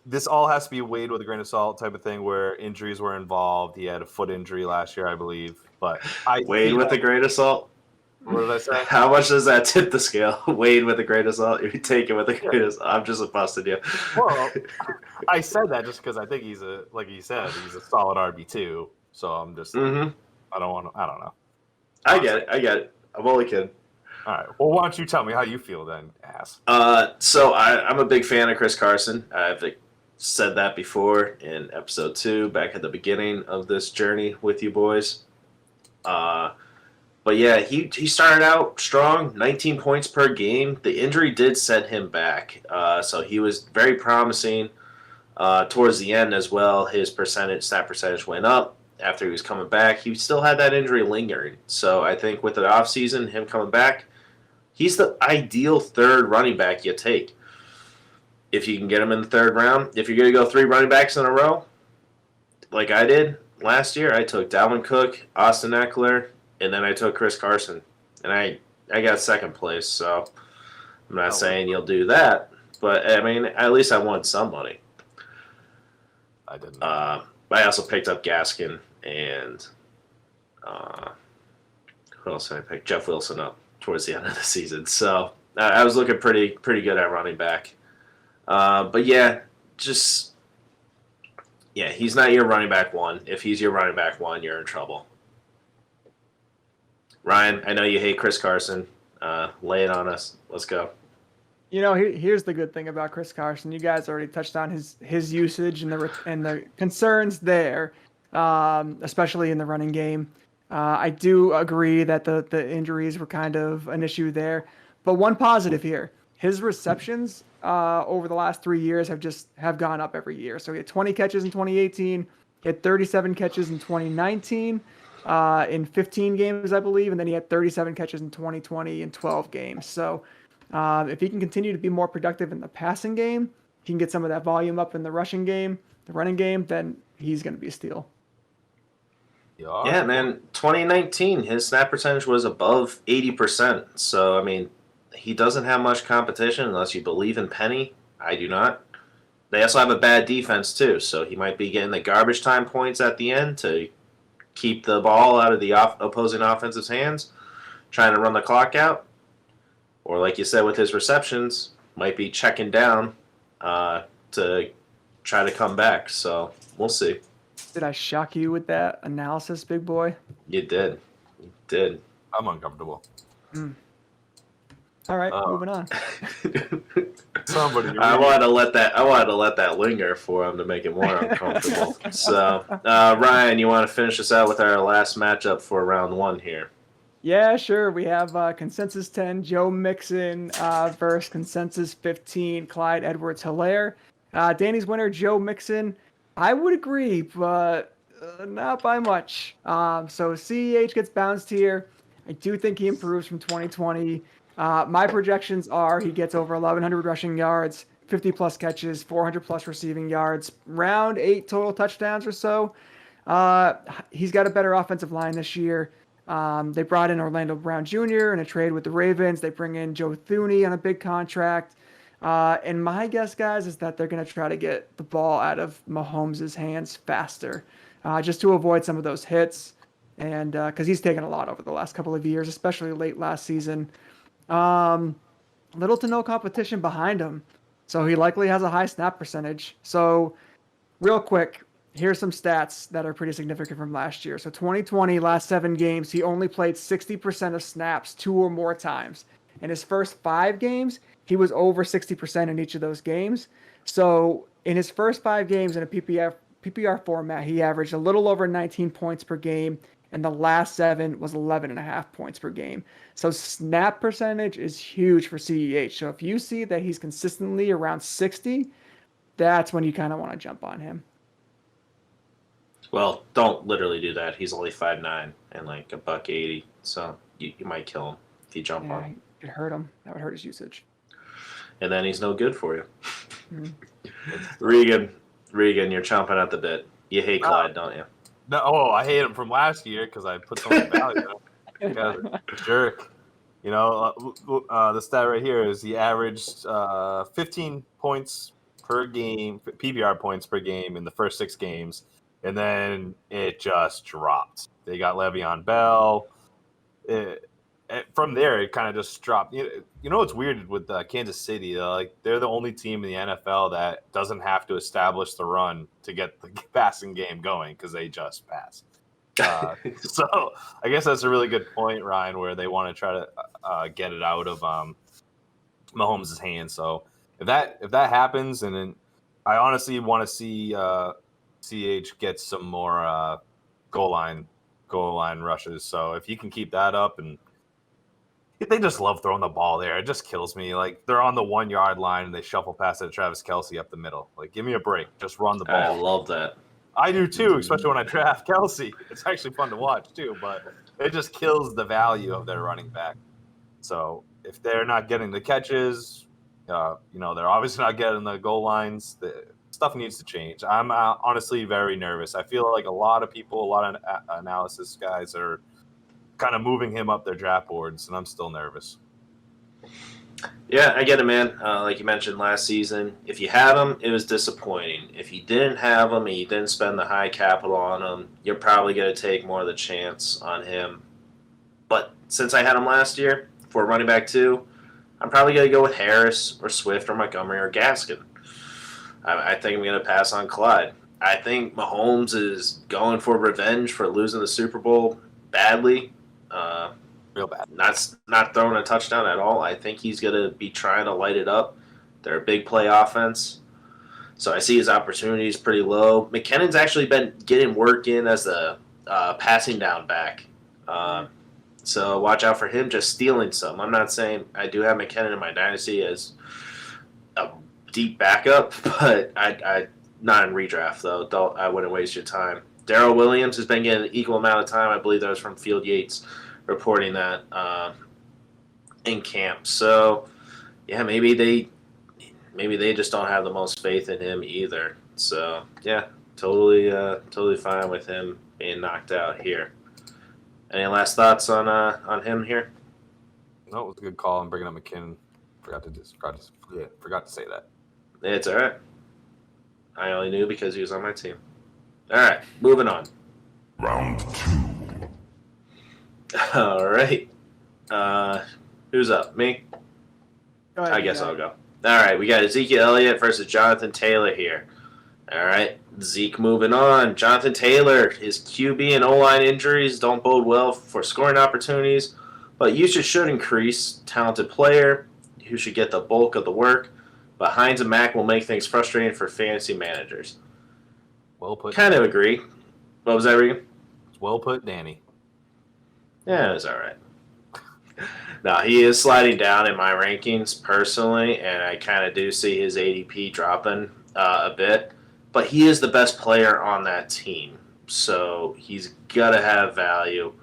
this all has to be weighed with a grain of salt type of thing where injuries were involved. He had a foot injury last year, I believe. But weighed with a grain of salt? What did I say? How much does that tip the scale? Weighed with a grain of salt? You take it with a grain of salt. I'm just busting you. Well, I said that just because I think like you said, he's a solid RB2. So I'm just, I don't know. I get it. I'm only kidding. All right. Well, why don't you tell me how you feel then, ass? So I'm a big fan of Chris Carson. I've said that before in episode 2, back at the beginning of this journey with you boys. But yeah, he started out strong, 19 points per game. The injury did set him back. So he was very promising towards the end as well. His snap percentage went up. after he was coming back, he still had that injury lingering. So I think with the offseason, him coming back, he's the ideal third running back you take. If you can get him in the third round, if you're going to go 3 running backs in a row, like I did last year, I took Dalvin Cook, Austin Eckler, and then I took Chris Carson. And I got second place, so I'm not saying you'll do that. But, I mean, at least I won some money. I didn't. I also picked up Gaskin and who else did I pick? Jeff Wilson up towards the end of the season. So I was looking pretty good at running back. But yeah, he's not your running back 1. If he's your running back 1, you're in trouble. Ryan, I know you hate Chris Carson. Lay it on us. Let's go. Here's the good thing about Chris Carson. You guys already touched on his usage and the concerns there, especially in the running game. I do agree that the injuries were kind of an issue there. But one positive here, his receptions over the last 3 years have gone up every year. So he had 20 catches in 2018, he had 37 catches in 2019, in 15 games, I believe, and then he had 37 catches in 2020 in 12 games. So if he can continue to be more productive in the passing game, he can get some of that volume up in the rushing game, the running game, then he's going to be a steal. Yeah, man. 2019, his snap percentage was above 80%. So, I mean, he doesn't have much competition unless you believe in Penny. I do not. They also have a bad defense, too. So he might be getting the garbage time points at the end to keep the ball out of the opposing offensive's hands, trying to run the clock out. Or like you said with his receptions, might be checking down to try to come back. So we'll see. Did I shock you with that analysis, big boy? You did. You did. I'm uncomfortable. All right, moving on. Somebody. I wanted to let that linger for him to make it more uncomfortable. So, Ryan, you want to finish us out with our last matchup for round 1 here? Yeah, sure. We have consensus 10, Joe Mixon versus consensus 15, Clyde Edwards-Helaire. Danny's winner, Joe Mixon. I would agree, but not by much. So CEH gets bounced here. I do think he improves from 2020. My projections are he gets over 1,100 rushing yards, 50-plus catches, 400-plus receiving yards, round 8 total touchdowns or so. He's got a better offensive line this year. They brought in Orlando Brown Jr. in a trade with the Ravens. They bring in Joe Thuney on a big contract. And my guess, guys, is that they're going to try to get the ball out of Mahomes' hands faster, just to avoid some of those hits. And because he's taken a lot over the last couple of years, especially late last season. Little to no competition behind him. So he likely has a high snap percentage. So real quick, here's some stats that are pretty significant from last year. So 2020, last 7 games, he only played 60% of snaps 2 or more times. In his first 5 games, he was over 60% in each of those games. So in his first 5 games in a PPR format, he averaged a little over 19 points per game, and the last 7 was 11.5 points per game. So snap percentage is huge for CEH. So if you see that he's consistently around 60, that's when you kind of want to jump on him. Well, don't literally do that. He's only 5'9" and like $180, so you might kill him if you jump on him. It could hurt him. That would hurt his usage. And then he's no good for you. Regan, you're chomping at the bit. You hate Clyde, don't you? No, I hate him from last year because I put so much value on him. Guy's a jerk. The stat right here is he averaged 15 points per game, PPR points per game in the first 6 games. And then it just dropped. They got Le'Veon Bell. From there, it kind of just dropped. You know what's weird with Kansas City? They're the only team in the NFL that doesn't have to establish the run to get the passing game going because they just pass. So I guess that's a really good point, Ryan, where they want to try to get it out of Mahomes' hands. So if that happens, and then I honestly want to see CH get some more goal line rushes. So if you can keep that up, and they just love throwing the ball there. It just kills me. Like they're on the 1 yard line and they shuffle past it to Travis Kelce up the middle. Like give me a break. Just run the ball. I love that. I do too, especially when I draft Kelsey. It's actually fun to watch too, but it just kills the value of their running back. So if they're not getting the catches, they're obviously not getting the goal lines. The stuff needs to change. I'm honestly very nervous. I feel like a lot of people, a lot of analysis guys are kind of moving him up their draft boards, and I'm still nervous. Yeah, I get it, man. Like you mentioned last season, if you had him, it was disappointing. If you didn't have him and you didn't spend the high capital on him, you're probably going to take more of the chance on him. But since I had him last year for running back 2, I'm probably going to go with Harris or Swift or Montgomery or Gaskin. I think I'm going to pass on Clyde. I think Mahomes is going for revenge for losing the Super Bowl badly. Real bad. Not throwing a touchdown at all. I think he's going to be trying to light it up. They're a big play offense. So I see his opportunities pretty low. McKinnon's actually been getting work in as the passing down back. So watch out for him just stealing some. I'm not saying I do have McKinnon in my dynasty as a deep backup, but I not in redraft, though. I wouldn't waste your time. Darrell Williams has been getting an equal amount of time. I believe that was from Field Yates reporting that in camp. So, yeah, maybe they just don't have the most faith in him either. So, yeah, totally fine with him being knocked out here. Any last thoughts on him here? No, it was a good call. I'm bringing up McKinnon. Forgot to say that. It's all right. I only knew because he was on my team. All right, moving on. Round 2. All right. Who's up? Me? Go ahead, I guess I'll go. All right, we got Ezekiel Elliott versus Jonathan Taylor here. All right, Zeke moving on. Jonathan Taylor, his QB and O-line injuries don't bode well for scoring opportunities, but usage should increase. Talented player who should get the bulk of the work. But Hines and Mack will make things frustrating for fantasy managers. Well put. Kind of agree. What was that, Regan? Well put, Danny. Yeah, it was all right. Now, he is sliding down in my rankings personally, and I kind of do see his ADP dropping a bit. But he is the best player on that team, so he's got to have value.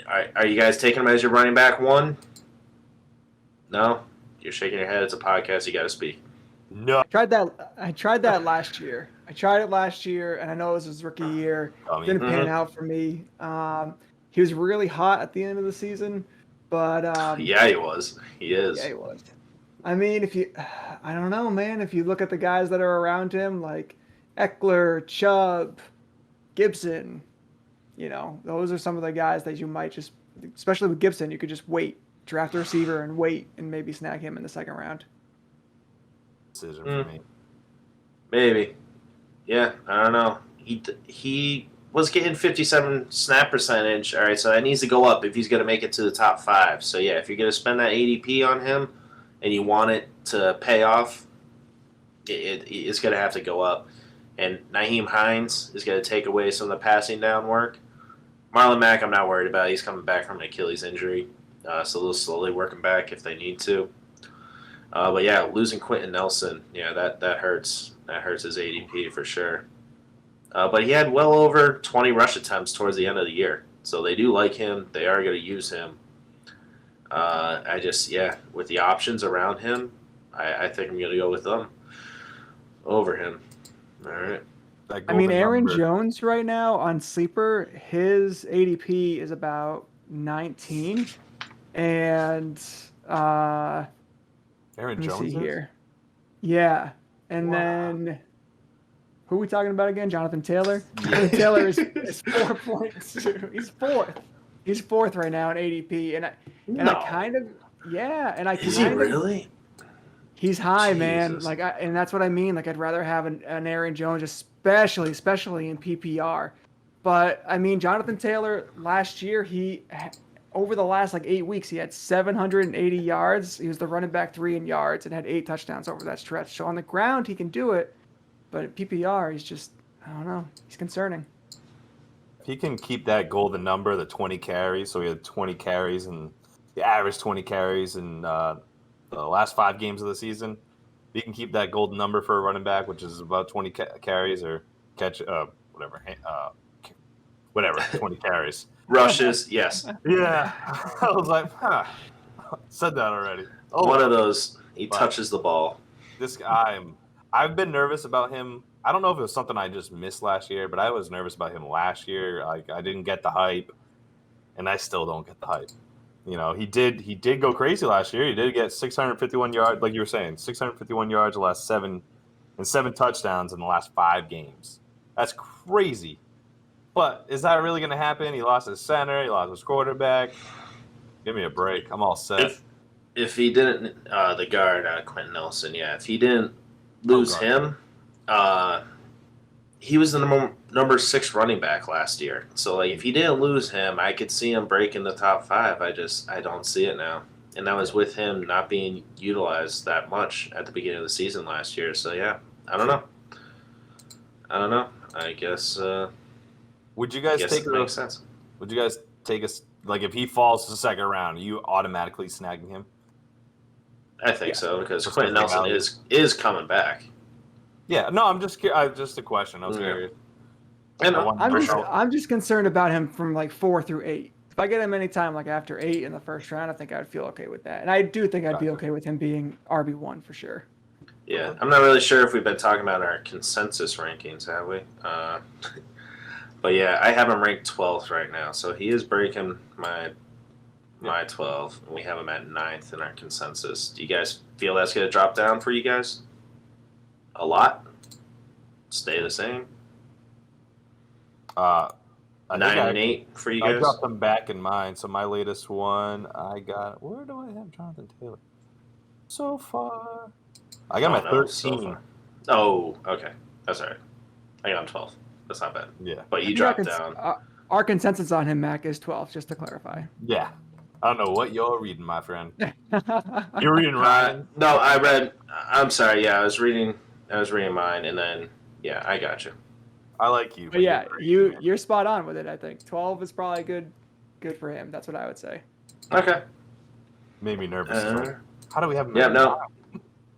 Are you guys taking him as your running back 1? No? You're shaking your head. It's a podcast. You got to speak. No. I tried that last year. I tried it last year, and I know it was his rookie year. Didn't pan out for me. He was really hot at the end of the season, but yeah, he was. He is. Yeah, he was. I mean, I don't know, man. If you look at the guys that are around him, like Eckler, Chubb, Gibson, those are some of the guys that you might just, especially with Gibson, you could just draft a receiver and wait and maybe snag him in the second round. Decision for me. Maybe. Yeah, I don't know. He was getting 57 snap percentage. All right, so that needs to go up if he's going to make it to the top 5. So, yeah, if you're going to spend that ADP on him and you want it to pay off, it's going to have to go up. And Nyheim Hines is going to take away some of the passing down work. Marlon Mack, I'm not worried about. He's coming back from an Achilles injury. So they'll slowly work him back if they need to. But, yeah, losing Quentin Nelson, yeah, that hurts. That hurts his ADP for sure. But he had well over 20 rush attempts towards the end of the year. So they do like him. They are going to use him. With the options around him, I think I'm going to go with them over him. All right. I mean, Aaron Jones right now on Sleeper, his ADP is about 19. And Aaron let me Jones see here. Yeah. And then who are we talking about again? Jonathan Taylor? Jonathan Taylor is 4.2. He's 4th. He's 4th right now in ADP. Is he really? He's high, Jesus. man. And that's what I mean. I'd rather have an Aaron Jones, especially in PPR. But I mean, Jonathan Taylor last year, over the last 8 weeks, he had 780 yards. He was the running back 3 in yards and had 8 touchdowns over that stretch. So on the ground, he can do it. But at PPR, he's just, I don't know. He's concerning. If he can keep that golden number, the 20 carries, so he had 20 carries and the average 20 carries in the last 5 games of the season. If he can keep that golden number for a running back, which is about 20 carries or catch, whatever, 20 carries. Rushes, yes. Yeah, I was like, said that already. Oh, One of those. He But- touches the ball. This guy, I've been nervous about him. I don't know if it was something I just missed last year, but I was nervous about him last year. Like I didn't get the hype, and I still don't get the hype. You know, he did go crazy last year. He did get 651 yards, like you were saying, 651 yards the last 7 and 7 touchdowns in the last 5 games. That's crazy. But is that really going to happen? He lost his center. He lost his quarterback. Give me a break. I'm all set. If he didn't, the guard, Quentin Nelson, yeah, if he didn't lose him, he was the number 6 running back last year. So, like, if he didn't lose him, I could see him breaking the top 5. I don't see it now. And that was with him not being utilized that much at the beginning of the season last year. So, yeah, I don't know. I guess. Would you guys take it makes sense. Would you guys take us like if he falls to the second round, are you automatically snagging him? I think so because Just Quentin Nelson value. is coming back. Yeah, no, I'm just just a question. I was curious. And I'm just concerned about him from like 4 through 8. If I get him anytime like after 8 in the first round, I think I'd feel okay with that. And I do think I'd be okay with him being RB1 for sure. Yeah, I'm not really sure if we've been talking about our consensus rankings, have we? But yeah, I have him ranked 12th right now, so he is breaking my 12. We have him at 9th in our consensus. Do you guys feel that's going to drop down for you guys? A lot? Stay the same? 9 and 8 for you I guys? dropped them back in mine. So my latest one, I got. Where do I have Jonathan Taylor? So far, I got my 13. So far. Oh, okay. That's all right. I got him 12. That's not bad. Yeah. But you dropped down. Our consensus on him, Mac, is 12, just to clarify. Yeah. I don't know what you're reading, my friend. You're reading Ryan? No, I'm sorry. Yeah, I was reading mine, and then yeah, I got you. I like you. But yeah, you're spot on with it. I think 12 is probably good for him. That's what I would say. Okay. Made me nervous. How do we have? Yeah, no.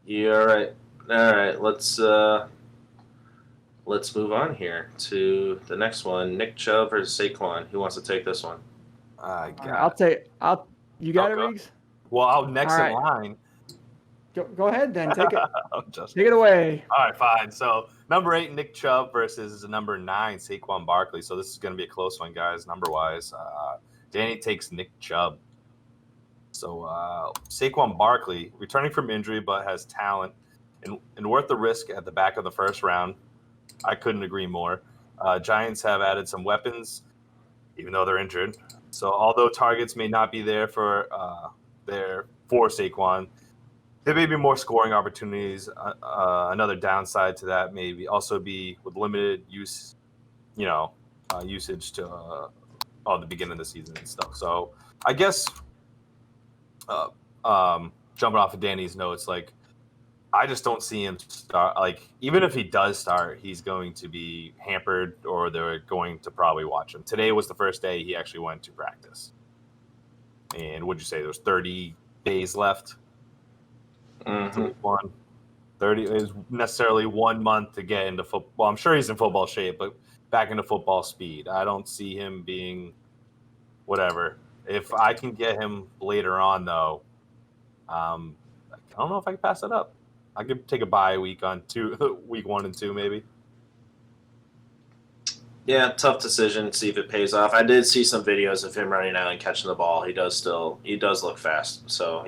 You're right. All right, let's move on here to the next one. Nick Chubb versus Saquon. Who wants to take this one? You got it, go. Riggs? Well, I'll next in line. Go ahead then. Take it. Just Take it away. All right, fine. So number 8, Nick Chubb versus number 9, Saquon Barkley. So this is going to be a close one, guys, number-wise. Danny takes Nick Chubb. So Saquon Barkley, returning from injury but has talent and worth the risk at the back of the first round. I couldn't agree more. Giants have added some weapons, even though they're injured. So although targets may not be there for Saquon, there may be more scoring opportunities. Another downside to that may also be with limited use, usage to the beginning of the season and stuff. So I guess jumping off of Danny's notes, like I just don't see him start. Like even if he does start, he's going to be hampered, or they're going to probably watch him. Today was the first day he actually went to practice, and what'd you say? There was 30 days left. Mm-hmm. 30 is necessarily 1 month to get into football. Well, I'm sure he's in football shape, but back into football speed. I don't see him being whatever. If I can get him later on, though, I don't know if I can pass it up. I could take a bye week on week 1 and 2, maybe. Yeah, tough decision. See if it pays off. I did see some videos of him running out and catching the ball. He does look fast. So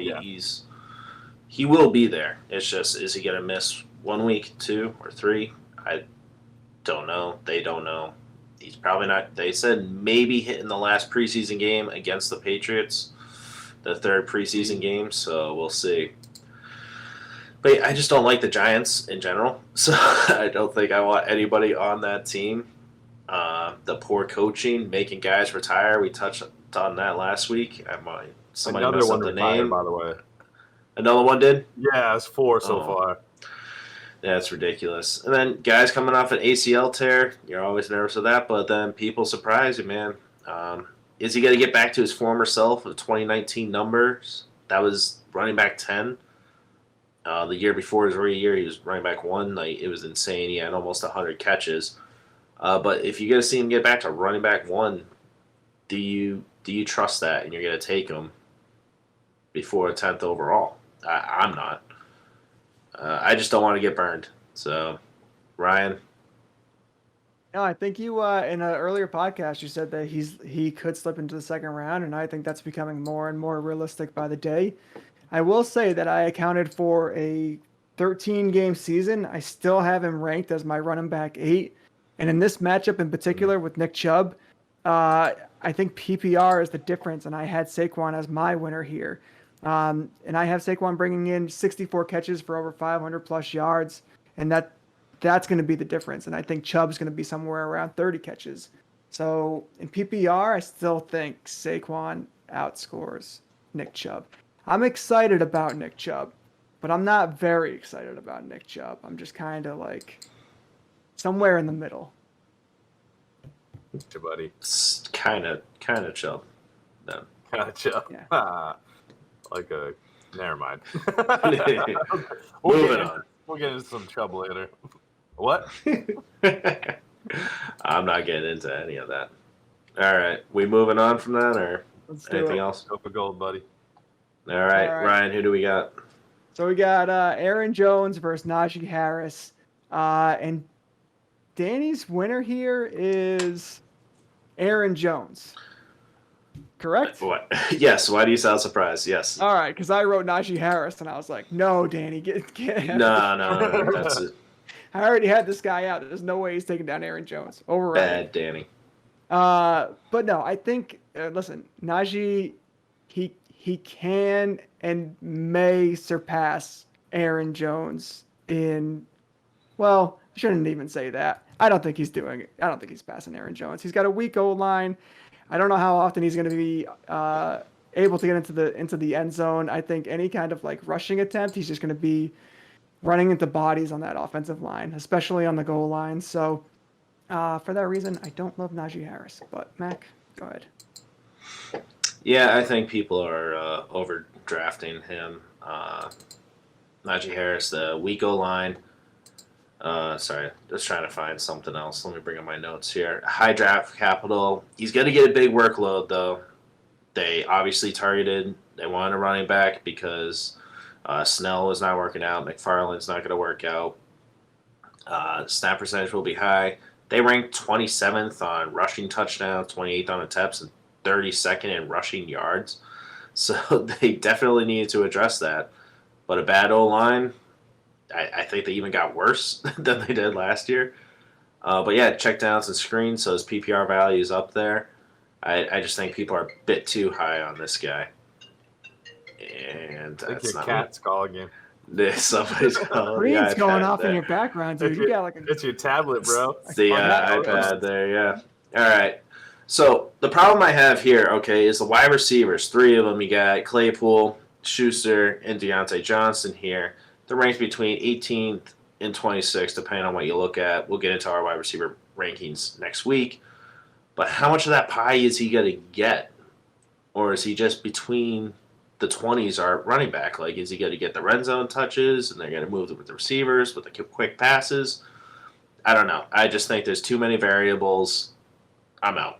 he will be there. It's just, is he going to miss 1 week, 2 or 3? I don't know. They don't know. He's probably not. They said maybe hitting the last preseason game against the Patriots, the 3rd preseason game. So we'll see. But I just don't like the Giants in general. So I don't think I want anybody on that team. The poor coaching, making guys retire. We touched on that last week. Somebody Another messed one up the retired, name. by the way. Another one did? Yeah, it's 4 so far. Yeah, it's ridiculous. And then guys coming off an ACL tear, you're always nervous of that, but then people surprise you, man. Is he going to get back to his former self of 2019 numbers? That was running back 10. The year before his rookie year, he was running back 1. Like, it was insane. He had almost 100 catches. But if you're going to see him get back to running back 1, do you trust that and you're going to take him before a 10th overall? I'm not. I just don't want to get burned. So, Ryan? No, I think you in an earlier podcast you said that he could slip into the second round, and I think that's becoming more and more realistic by the day. I will say that I accounted for a 13-game season. I still have him ranked as my running back 8, and in this matchup in particular with Nick Chubb, I think PPR is the difference, and I had Saquon as my winner here. And I have Saquon bringing in 64 catches for over 500 plus yards, and that's going to be the difference. And I think Chubb's going to be somewhere around 30 catches. So in PPR, I still think Saquon outscores Nick Chubb. I'm excited about Nick Chubb, but I'm not very excited about Nick Chubb. I'm just kind of like somewhere in the middle. Your buddy. Kind of Chubb. No. Gotcha. Yeah. Never mind. Moving on. We'll get into some trouble later. What? I'm not getting into any of that. All right. We moving on from that or Let's do anything it. else? Go for gold, buddy. All right. All right. Ryan, who do we got? So we got Aaron Jones versus Najee Harris. And Danny's winner here is Aaron Jones. Correct? What? Yes. Why do you sound surprised? Yes. All right, because I wrote Najee Harris, and I was like, no, Danny, get No. That's it. I already had this guy out. There's no way he's taking down Aaron Jones. Overrated. Bad Danny. But no, I think, listen, Najee, he can and may surpass Aaron Jones in, well, I shouldn't even say that. I don't think he's doing it. I don't think he's passing Aaron Jones. He's got a weak O-line. I don't know how often he's going to be able to get into the end zone. I think any kind of like rushing attempt, he's just going to be running into bodies on that offensive line, especially on the goal line. So for that reason, I don't love Najee Harris. But Mac, go ahead. Yeah, I think people are overdrafting him. Najee Harris, the weak O-line. Sorry, just trying to find something else. Let me bring up my notes here. High draft capital. He's going to get a big workload, though. They obviously they wanted a running back because Snell is not working out. McFarland's not going to work out. Snap percentage will be high. They ranked 27th on rushing touchdowns, 28th on attempts, and 32nd in rushing yards. So they definitely needed to address that. But a bad O-line, I think they even got worse than they did last year. But yeah, checkdowns and screens, so his PPR value is up there. I just think people are a bit too high on this guy. And I think that's your not cat's calling. somebody's calling. Screen's the going iPad off there. in your background, dude. You got like a It's your tablet, bro. The iPad there, yeah. All right. So the problem I have here, okay, is the wide receivers. 3 of them. You got Claypool, Schuster, and Deontay Johnson here. They're ranked between 18th and 26th, depending on what you look at. We'll get into our wide receiver rankings next week. But how much of that pie is he going to get? Or is he just between the 20s are running back? Like, is he going to get the red zone touches and they're going to move with the receivers with the quick passes? I don't know. I just think there's too many variables. I'm out.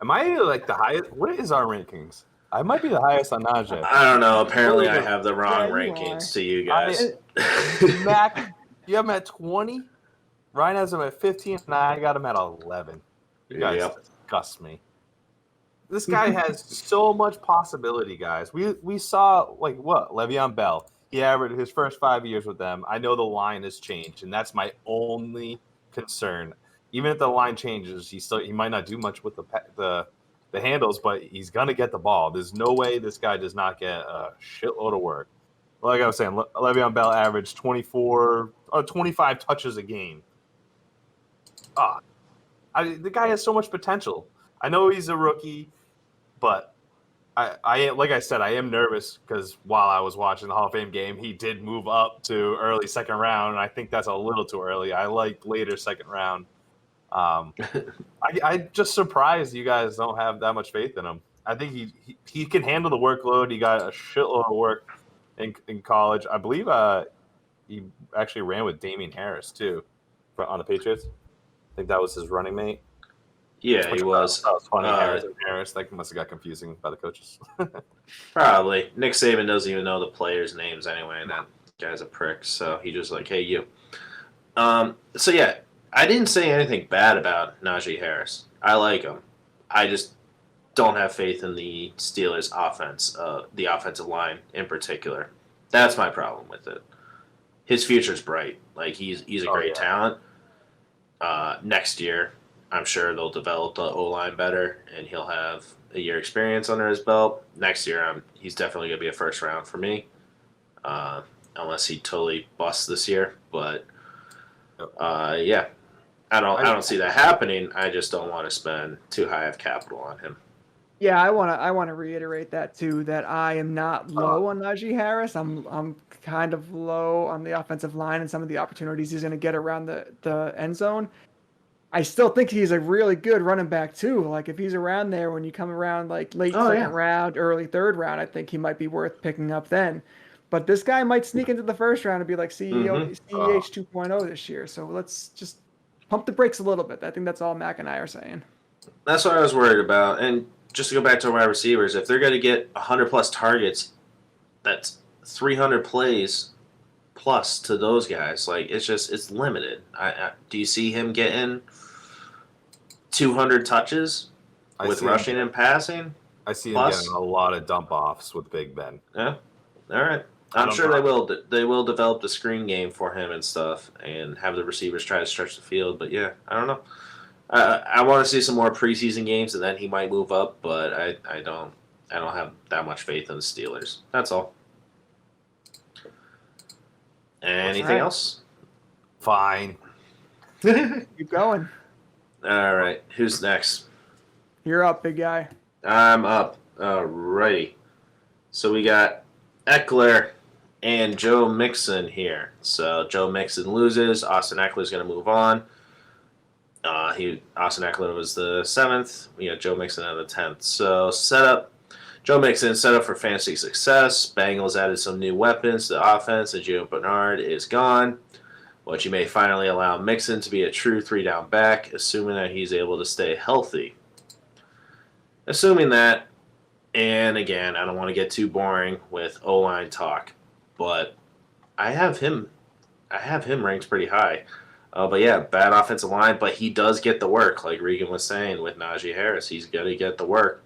Am I like the highest? What is our rankings? I might be the highest on Najee. I don't know. Apparently, I have the wrong Yeah, you rankings are. to you guys. Mac, you have him at 20. Ryan has him at 15, and I got him at 11. You guys Yep. disgust me. This guy has so much possibility, guys. We saw like what Le'Veon Bell. He averaged his first 5 years with them. I know the line has changed, and that's my only concern. Even if the line changes, he might not do much with the handles, but he's gonna get the ball. There's no way this guy does not get a shitload of work. Like I was saying, Le'Veon Bell averaged 25 touches a game. The guy has so much potential. I know he's a rookie, but I like I said, I am nervous because while I was watching the Hall of Fame game, he did move up to early second round, and I think that's a little too early. I like later second round. I just surprised you guys don't have that much faith in him. I think he can handle the workload. He got a shitload of work in college. I believe he actually ran with Damian Harris too. on the Patriots. I think that was his running mate. Yeah, he was. That was funny. Harris. That must have got confusing by the coaches. Probably. Nick Saban doesn't even know the players' names anyway, and that guy's a prick. So he just like, hey, you. So yeah, I didn't say anything bad about Najee Harris. I like him. I just don't have faith in the Steelers' offense, the offensive line in particular. That's my problem with it. His future's bright. Like he's a great talent. Next year, I'm sure they'll develop the O-line better, and he'll have a year experience under his belt. Next year, he's definitely going to be a first round for me, unless he totally busts this year. But yeah, I don't see that happening. I just don't want to spend too high of capital on him. Yeah, I want to reiterate that too. That I am not low on Najee Harris. I'm kind of low on the offensive line and some of the opportunities he's going to get around the end zone. I still think he's a really good running back too. Like if he's around there when you come around like late second round, early third round, I think he might be worth picking up then. But this guy might sneak into the first round and be like CEH 2.0 this year. So let's just pump the brakes a little bit. I think that's all Mac and I are saying. That's what I was worried about. And just to go back to wide receivers, if they're going to get 100 plus targets, that's 300 plays plus to those guys. Like it's limited. Do you see him getting 200 touches with rushing and passing? I see him getting a lot of dump offs with Big Ben. Yeah. All right. I'm sure they will. They will develop the screen game for him and stuff, and have the receivers try to stretch the field. But yeah, I don't know. I want to see some more preseason games, and then he might move up. But I don't have that much faith in the Steelers. That's all. Anything else? Fine. Keep going. All right. Who's next? You're up, big guy. I'm up. Alrighty. So we got Eckler and Joe Mixon here. So Joe Mixon loses. Austin Eckler's going to move on. Austin Eckler was the 7th. We got Joe Mixon at the 10th. So Joe Mixon set up for fantasy success. Bengals added some new weapons to the offense, and Gio Bernard is gone. But you may finally allow Mixon to be a true 3-down back, assuming that he's able to stay healthy. Assuming that, and again, I don't want to get too boring with O-line talk, but I have him ranked pretty high. But yeah, bad offensive line, but he does get the work, like Regan was saying with Najee Harris. He's going to get the work.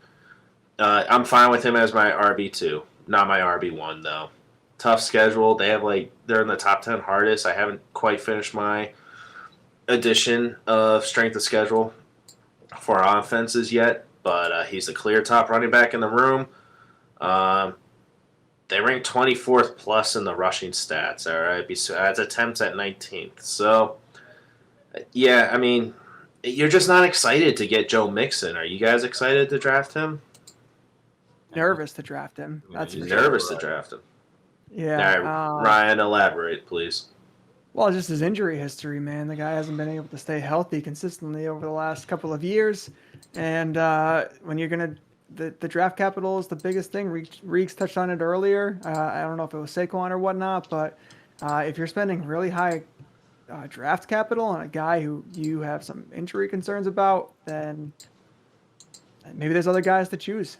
I'm fine with him as my RB2, not my RB1 though. Tough schedule. They're in the top 10 hardest. I haven't quite finished my edition of strength of schedule for offenses yet, but he's the clear top running back in the room. They rank 24th plus in the rushing stats. All right, besides attempts at 19th. So, yeah, I mean, you're just not excited to get Joe Mixon. Are you guys excited to draft him? Nervous to draft him. That's for sure. Nervous to draft him. Yeah. All right, Ryan, elaborate, please. Well, just his injury history, man. The guy hasn't been able to stay healthy consistently over the last couple of years. And when you're going to the draft capital is the biggest thing. Reeks touched on it earlier. I don't know if it was Saquon or whatnot, but if you're spending really high draft capital on a guy who you have some injury concerns about, then maybe there's other guys to choose.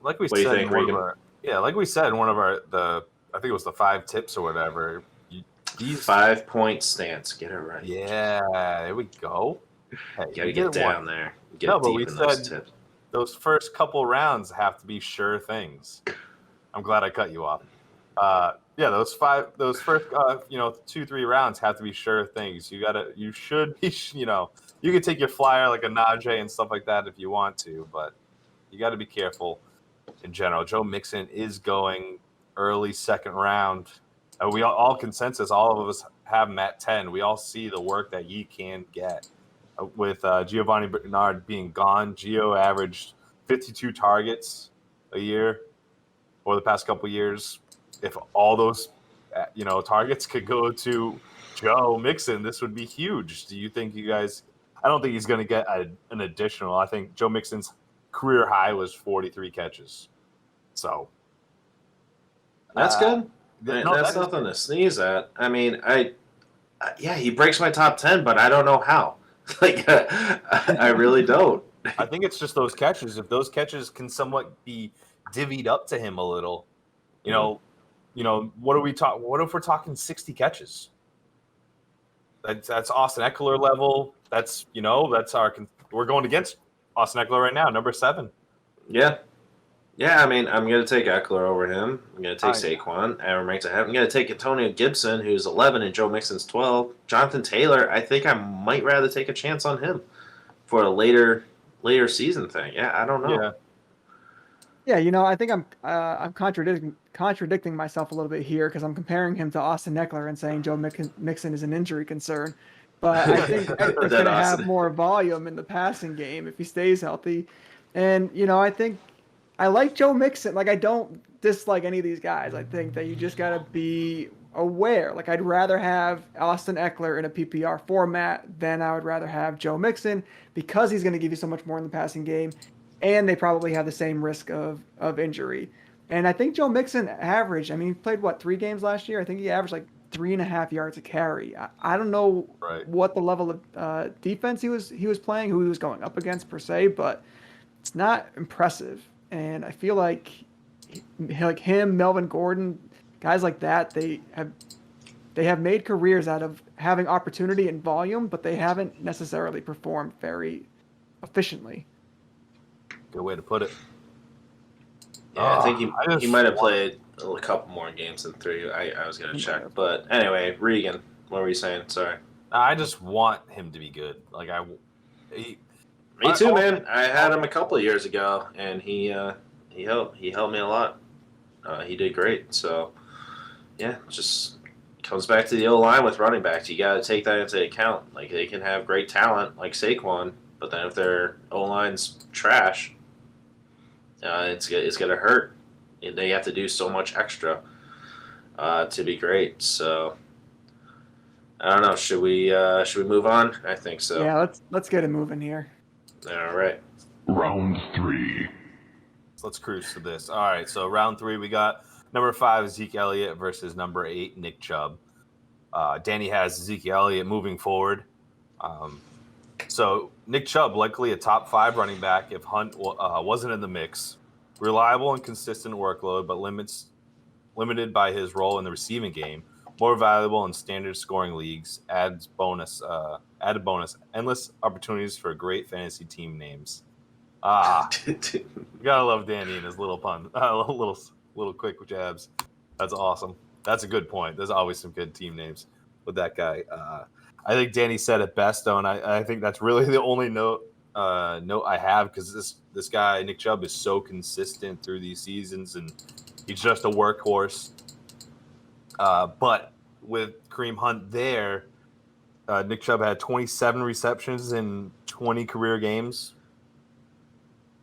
Like we What do you said, think, Regan? like we said in one of I think it was the 5 tips or whatever. These 5-point stance. Get it right. Yeah, there we go. Hey, You got to get down there. Get No, but deep we in those said tips. those first couple rounds have to be sure things. I'm glad I cut you off. Yeah, those first 2-3 rounds have to be sure things. You should be, you can take your flyer like a Najee and stuff like that if you want to, but you got to be careful in general. Joe Mixon is going early second round. We all consensus, all of us have him at 10. We all see the work that he can get. With Giovanni Bernard being gone, Gio averaged 52 targets a year over the past couple years. If all those targets could go to Joe Mixon, this would be huge. Do you think you guys – I don't think he's going to get an additional. I think Joe Mixon's career high was 43 catches. So that's good. No, That's nothing to sneeze at. I mean, Yeah, he breaks my top 10, but I don't know how. Like, I really don't. I think it's just those catches. If those catches can somewhat be divvied up to him a little, you know, what are we talking? What if we're talking 60 catches? That's Austin Eckler level. That's we're going against Austin Eckler right now, number 7. Yeah. Yeah, I mean, I'm going to take Eckler over him. I'm going to take Saquon. Aaron ranks ahead. I'm going to take Antonio Gibson, who's 11, and Joe Mixon's 12. Jonathan Taylor, I think I might rather take a chance on him for a later season thing. Yeah, I don't know. Yeah, I think I'm contradicting myself a little bit here because I'm comparing him to Austin Eckler and saying Joe Mixon is an injury concern. But I think Eckler's going to have more volume in the passing game if he stays healthy. And, I think I like Joe Mixon. Like, I don't dislike any of these guys. I think that you just got to be aware. Like, I'd rather have Austin Eckler in a PPR format than I would rather have Joe Mixon because he's going to give you so much more in the passing game. And they probably have the same risk of injury. And I think Joe Mixon averaged, he played, 3 games last year? I think he averaged like 3.5 yards a carry. I don't know what the level of defense he was playing, who he was going up against per se, but it's not impressive. And I feel like him, Melvin Gordon, guys like that, they have made careers out of having opportunity and volume, but they haven't necessarily performed very efficiently. Good way to put it. Yeah, I think he might have played a couple more games than 3. I was going to check. But anyway, Regan, what were you saying? Sorry. I just want him to be good. Me too, man. I had him a couple of years ago, and he helped me a lot. He did great. So, yeah, just comes back to the O-line with running backs. You got to take that into account. Like, they can have great talent like Saquon, but then if their O-line's trash, it's going to hurt. They have to do so much extra to be great. So, I don't know. Should we move on? I think so. Yeah, let's get it moving here. All right. Round 3. Let's cruise to this. All right, so round 3, we got number 5, Zeke Elliott versus number 8, Nick Chubb. Danny has Zeke Elliott moving forward. So Nick Chubb, likely a top 5 running back if Hunt wasn't in the mix. Reliable and consistent workload, but limited by his role in the receiving game. More valuable in standard scoring leagues. Added bonus. Endless opportunities for great fantasy team names. You gotta love Danny and his little pun, little quick jabs. That's awesome. That's a good point. There's always some good team names with that guy. I think Danny said it best though, and I think that's really the only note I have because this guy Nick Chubb is so consistent through these seasons, and he's just a workhorse. But with Kareem Hunt there, Nick Chubb had 27 receptions in 20 career games.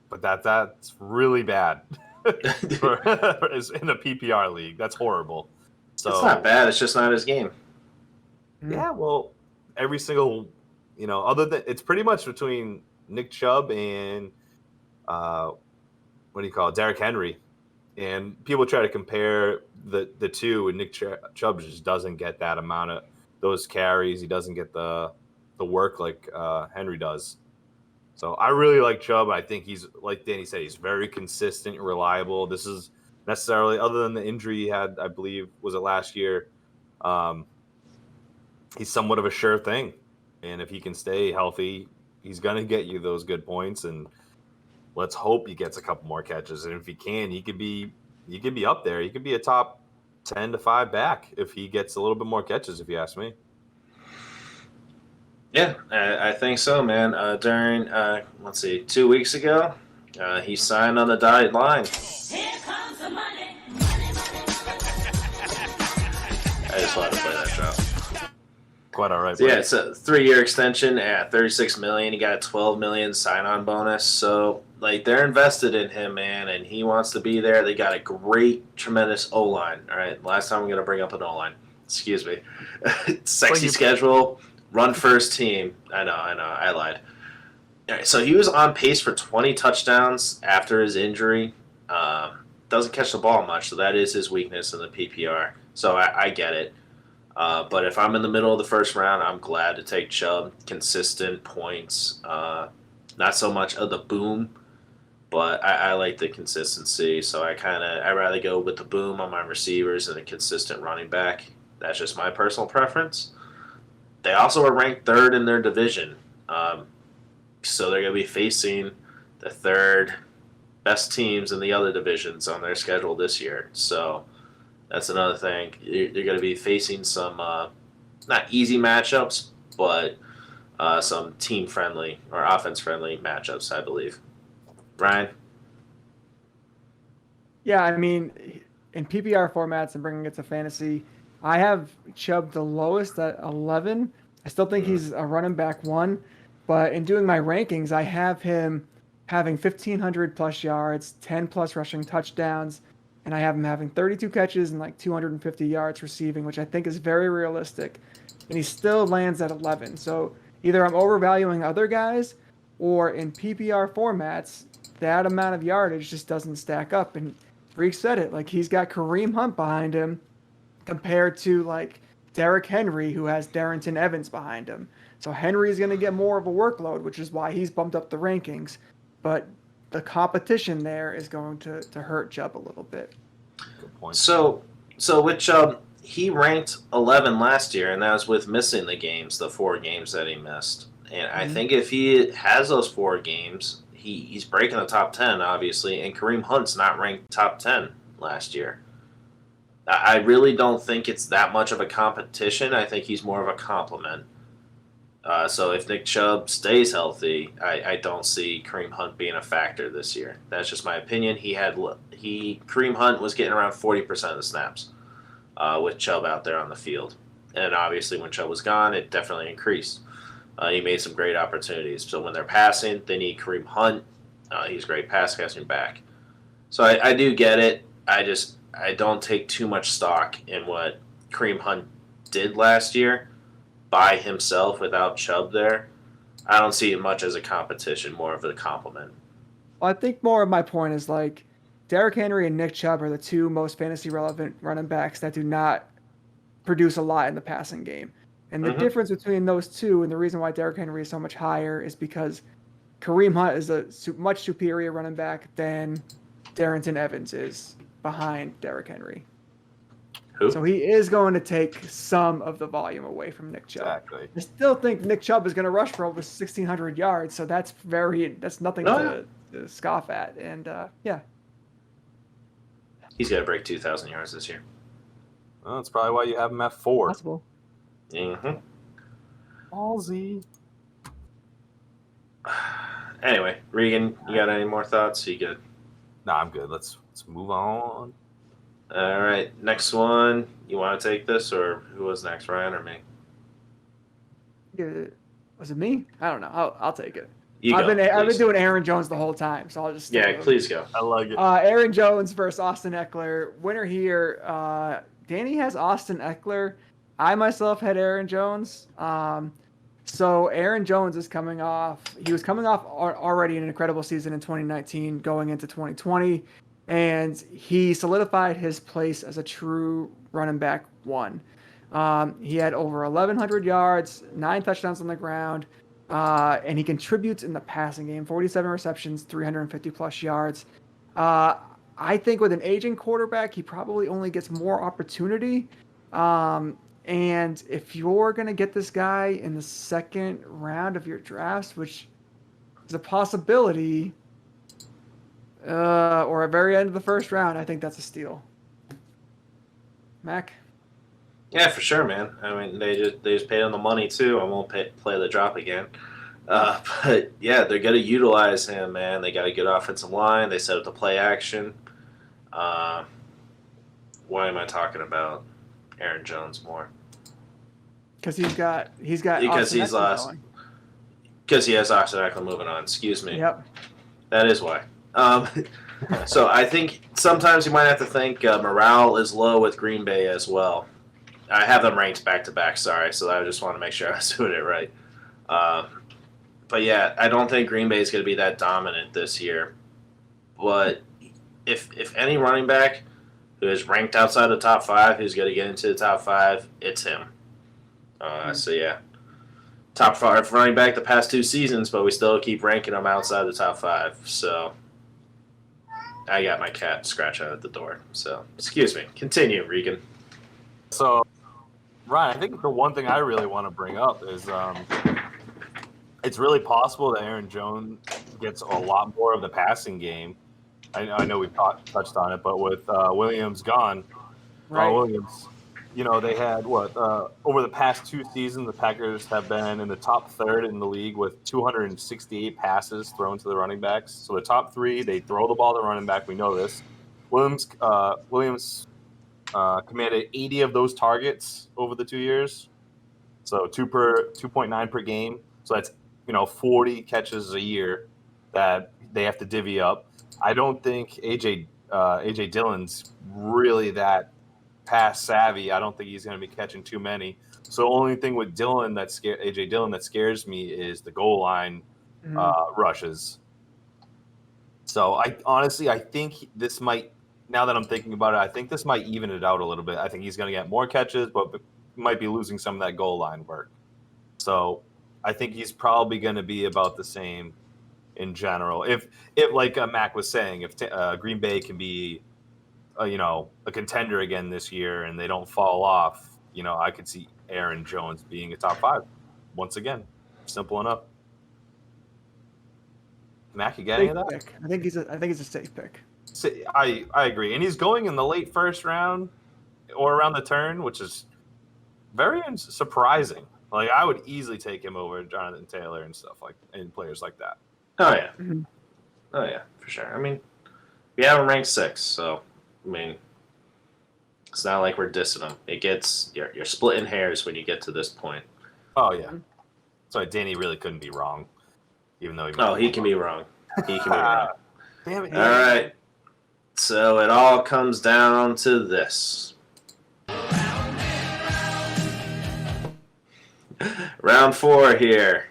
But that's really bad in a PPR league. That's horrible. So it's not bad. It's just not his game. Yeah, well, every single, other than it's pretty much between Nick Chubb and Derrick Henry, and people try to compare the two, and Nick Chubb just doesn't get that amount of those carries. He doesn't get the work like Henry does. So I really like Chubb. I think he's, like Danny said, he's very consistent, reliable. This is necessarily, other than the injury he had, I believe, was it last year, he's somewhat of a sure thing. And if he can stay healthy, he's going to get you those good points. And let's hope he gets a couple more catches. And if he can, he could be up there. He could be a top 10 to 5 back if he gets a little bit more catches, if you ask me. Yeah, I think so, man. During, 2 weeks ago, he signed on the dotted line. Here comes the money. I just wanted to play that drop. Quite all right. So, yeah, it's a 3-year extension at $36 million. He got a $12 million sign-on bonus. So, they're invested in him, man, and he wants to be there. They got a great, tremendous O-line. All right, last time I'm going to bring up an O-line. Excuse me. Sexy schedule. Run first team. I know. I lied. All right, so he was on pace for 20 touchdowns after his injury. Doesn't catch the ball much, so that is his weakness in the PPR. So I get it. But if I'm in the middle of the first round, I'm glad to take Chubb. Consistent points. Not so much of the boom, but I like the consistency. So I rather go with the boom on my receivers and a consistent running back. That's just my personal preference. They also are ranked third in their division. So they're going to be facing the third best teams in the other divisions on their schedule this year. So that's another thing. You're going to be facing some not easy matchups, but some team-friendly or offense-friendly matchups, I believe. Brian? Yeah, I mean, in PPR formats and bringing it to fantasy, I have Chubb the lowest at 11. I still think he's a running back 1, but in doing my rankings, I have him having 1,500 plus yards, 10 plus rushing touchdowns, and I have him having 32 catches and like 250 yards receiving, which I think is very realistic. And he still lands at 11. So either I'm overvaluing other guys, or in PPR formats, that amount of yardage just doesn't stack up. And Freak said it, like he's got Kareem Hunt behind him compared to like Derrick Henry, who has Darrington Evans behind him. So Henry is going to get more of a workload, which is why he's bumped up the rankings. But the competition there is going to hurt Chubb a little bit. Good point. So with Chubb, he ranked 11 last year, and that was with missing the 4 games that he missed. And I think if he has those 4 games, he's breaking the top 10, obviously, and Kareem Hunt's not ranked top 10 last year. I really don't think it's that much of a competition. I think he's more of a compliment. So if Nick Chubb stays healthy, I don't see Kareem Hunt being a factor this year. That's just my opinion. Kareem Hunt was getting around 40% of the snaps with Chubb out there on the field. And obviously when Chubb was gone, it definitely increased. He made some great opportunities. So when they're passing, they need Kareem Hunt. He's a great pass catching back. So I do get it. I don't take too much stock in what Kareem Hunt did last year by himself without Chubb there. I don't see it much as a competition, more of a compliment. Well, I think more of my point is like Derrick Henry and Nick Chubb are the 2 most fantasy relevant running backs that do not produce a lot in the passing game. And the difference between those 2 and the reason why Derrick Henry is so much higher is because Kareem Hunt is a much superior running back than Darrington Evans is behind Derrick Henry. Who? So he is going to take some of the volume away from Nick Chubb. Exactly. I still think Nick Chubb is going to rush for over 1,600 yards, so that's nothing to scoff at. And yeah, He's got to break 2,000 yards this year. Well, that's probably why you have him at 4. possible. Mm-hmm. Ballsy. Anyway, Regan, you got any more thoughts? You good? No, I'm good. Let's move on. All right, next one. You want to take this, or who was next, Ryan or me? Was it me? I don't know. I'll take it. You I've go, been please. doing Aaron Jones the whole time, so I'll just Yeah, please go. I like it. Aaron Jones versus Austin Eckler. Winner here. Danny has Austin Eckler. I myself had Aaron Jones. So Aaron Jones is coming off. He was coming off already an incredible season in 2019, going into 2020, and he solidified his place as a true running back 1. He had over 1,100 yards, 9 touchdowns on the ground, and he contributes in the passing game. 47 receptions, 350 plus yards. I think with an aging quarterback, he probably only gets more opportunity. And if you're going to get this guy in the 2nd round of your drafts, which is a possibility, or at very end of the 1st round, I think that's a steal. Mac? Yeah, for sure, man. I mean, they just paid him the money too. I won't play the drop again. But yeah, they're gonna utilize him, man. They got a good offensive line. They set up the play action. Why am I talking about Aaron Jones more? Because he's got Because Austin he's Eckler lost. going. Because he has Austin Eckler moving on. Excuse me. Yep. That is why. So I think sometimes you might have to think morale is low with Green Bay as well. I have them ranked back to back. Sorry, so I just want to make sure I was doing it right. But yeah, I don't think Green Bay is going to be that dominant this year. But if any running back who is ranked outside the top 5, who's going to get into the top 5, it's him. So yeah, top 5 running back the past 2 seasons, but we still keep ranking him outside the top 5. So I got my cat scratching at the door. So excuse me. Continue, Regan. So, Ryan, I think the one thing I really want to bring up is it's really possible that Aaron Jones gets a lot more of the passing game. I know we've touched on it, but with Williams gone, Williams, they had over the past 2 seasons, the Packers have been in the top third in the league with 268 passes thrown to the running backs. So the top 3, they throw the ball to the running back. We know this. Williams commanded 80 of those targets over the 2 years, so 2.9 per game. So that's 40 catches a year that they have to divvy up. I don't think AJ Dillon's really that pass savvy. I don't think he's going to be catching too many. So the only thing with AJ Dillon that scares me is the goal line rushes. So I think this might. Now that I'm thinking about it, I think this might even it out a little bit. I think he's going to get more catches, but might be losing some of that goal line work. So I think he's probably going to be about the same in general. If like Mac was saying, if Green Bay can be, a contender again this year and they don't fall off, I could see Aaron Jones being a top 5 once again. Simple enough. Mac, you got any of that? Pick. I think he's a safe pick. I agree, and he's going in the late first round or around the turn, which is very surprising. Like I would easily take him over Jonathan Taylor and players like that. Oh yeah, oh yeah, for sure. I mean, we have him ranked 6, so I mean, it's not like we're dissing him. It gets you're splitting hairs when you get to this point. Oh yeah, so Danny really couldn't be wrong, even though he can be wrong. He can be wrong. Damn it! All right. So it all comes down to this. Round 4 here.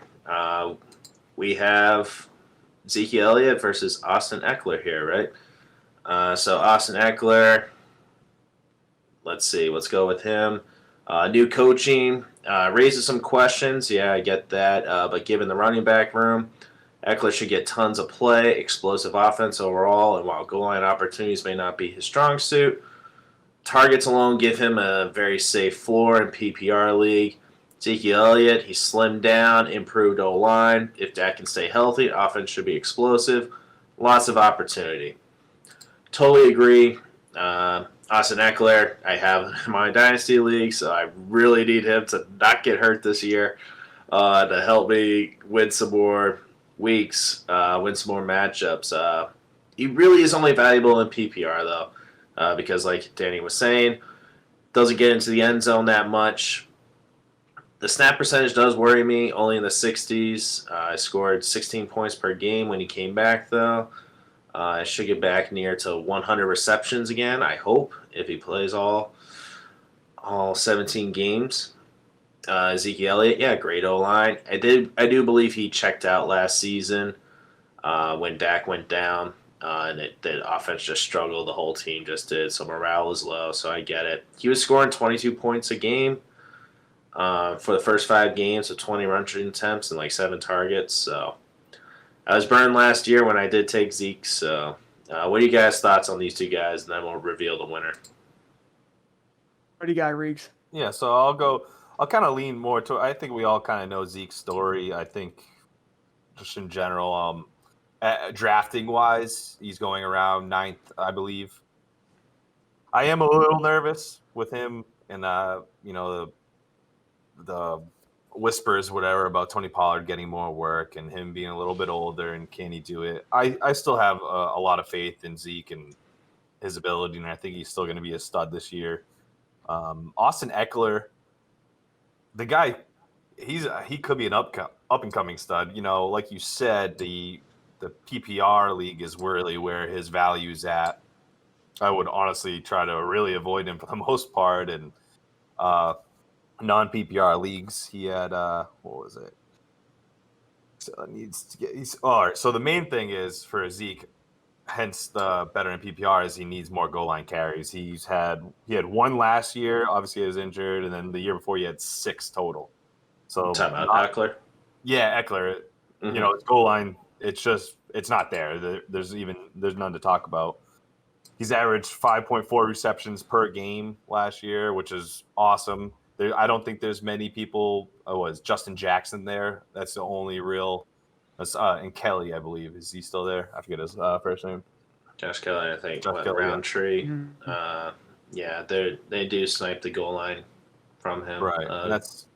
We have Zeke Elliott versus Austin Eckler here, right? So Austin Eckler, let's see. Let's go with him. New coaching raises some questions. Yeah, I get that. But given the running back room, Eckler should get tons of play, explosive offense overall, and while goal line opportunities may not be his strong suit, targets alone give him a very safe floor in PPR league. Zeke Elliott, he slimmed down, improved O-line. If Dak can stay healthy, offense should be explosive. Lots of opportunity. Totally agree. Austin Eckler, I have in my Dynasty League, so I really need him to not get hurt this year to help me win some more weeks, win some more matchups. He really is only valuable in PPR, though, because like Danny was saying, doesn't get into the end zone that much. The snap percentage does worry me, only in the 60s. I scored 16 points per game when he came back, though. I should get back near to 100 receptions again, I hope, if he plays all 17 games. Zeke Elliott, yeah, great O-line. I do believe he checked out last season when Dak went down, and the offense just struggled. The whole team just did, so morale was low, so I get it. He was scoring 22 points a game for the first 5 games, so 20 rushing attempts and like 7 targets, so I was burned last year when I did take Zeke, so what are you guys' thoughts on these 2 guys, and then we'll reveal the winner. What do you got, Reegs? Yeah, so I'll kind of lean more to. I think we all kind of know Zeke's story. I think just in general, drafting wise, he's going around 9th, I believe. I am a little nervous with him, and the whispers, whatever, about Tony Pollard getting more work and him being a little bit older and can he do it. I still have a lot of faith in Zeke and his ability, and I think he's still going to be a stud this year. Austin Eckler, the guy, he could be an up and coming stud. Like you said, the PPR league is really where his value's at. I would honestly try to really avoid him for the most part. And non-PPR leagues, he had what was it? So needs to get. All right. So the main thing is for Zeke, hence the better in PPR is he needs more goal line carries. He had one last year. Obviously, he was injured, and then the year before he had 6 total. So Time out, Eckler. Yeah, Eckler. Mhm. You know, his goal line. It's not there. There's none to talk about. He's averaged 5.4 receptions per game last year, which is awesome. I don't think there's many people. Was Justin Jackson there? That's the only real. And Kelly, I believe, is he still there? I forget his first name. Josh Kelly, I think. Josh Kelly, Roundtree. Mhm. Yeah, they do snipe the goal line from him. Right. That's.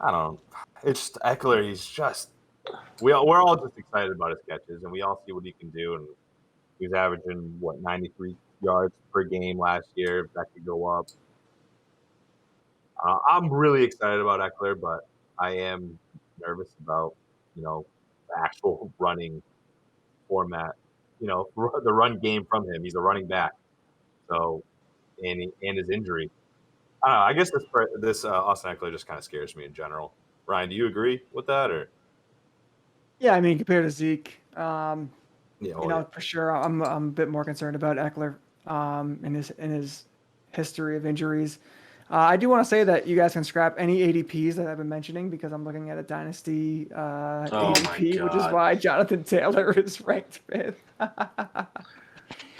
I don't know. It's just Eckler. He's just. We're all just excited about his catches, and we all see what he can do. And he's averaging 93 yards per game last year. That could go up. I'm really excited about Eckler, but I am nervous about the actual running format. The run game from him. He's a running back, so and his injury. I don't know. I guess this Austin Eckler just kind of scares me in general. Ryan, do you agree with that, or? Yeah, I mean, compared to Zeke, Yeah, for sure, I'm a bit more concerned about Eckler in his history of injuries. I do want to say that you guys can scrap any ADPs that I've been mentioning because I'm looking at a dynasty ADP, which is God. why Jonathan Taylor is ranked 5th.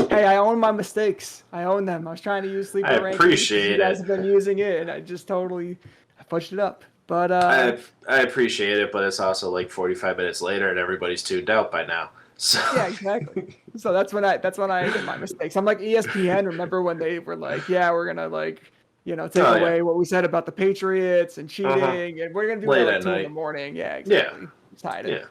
Hey, I own my mistakes. I own them. I was trying to use sleeper I rankings. appreciate You guys it. have been using it, and I just totally pushed it up. But I appreciate it, but it's also like 45 minutes later, and everybody's tuned out by now. So yeah, exactly. So that's when I did my mistakes. I'm like ESPN. Remember when they were like, "Yeah, we're gonna take away what we said about the Patriots and cheating, and we're gonna do Late it at at 2 in the night. morning." Yeah, exactly. Tied it.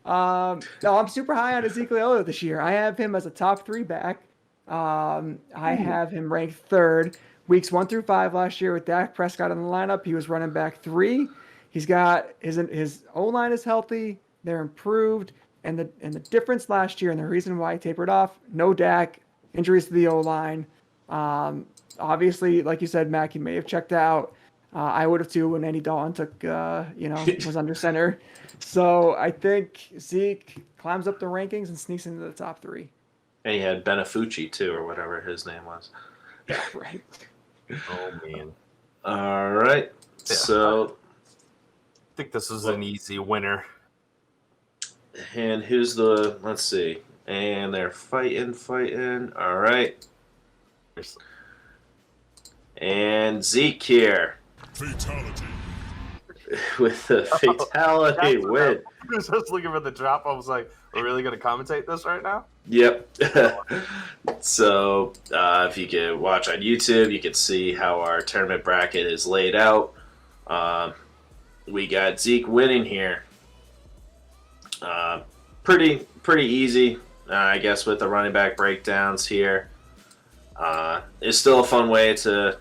Yeah. No, I'm super high on Ezekiel this year. I have him as a top 3 back. I have him ranked 3rd. Weeks 1 through 5 last year with Dak Prescott in the lineup, he was running back 3. He's got his O-line is healthy. They're improved. And the difference last year and the reason why he tapered off, no Dak, injuries to the O-line. Obviously, like you said, Mac, he may have checked out. I would have too when Andy Dalton took, was under center. So I think Zeke climbs up the rankings and sneaks into the top 3. And he had Benefucci too, or whatever his name was. Yeah, right. Oh man. All right. Yeah. So, I think this is an easy winner. and who's let's see. And they're fighting. All right. And Zeke here. Fatality. With the fatality win. I was just looking for the drop. I was like, we're really going to commentate this right now? Yep. So if you can watch on YouTube, you can see how our tournament bracket is laid out. We got Zeke winning here. Pretty easy, I guess, with the running back breakdowns here. It's still a fun way to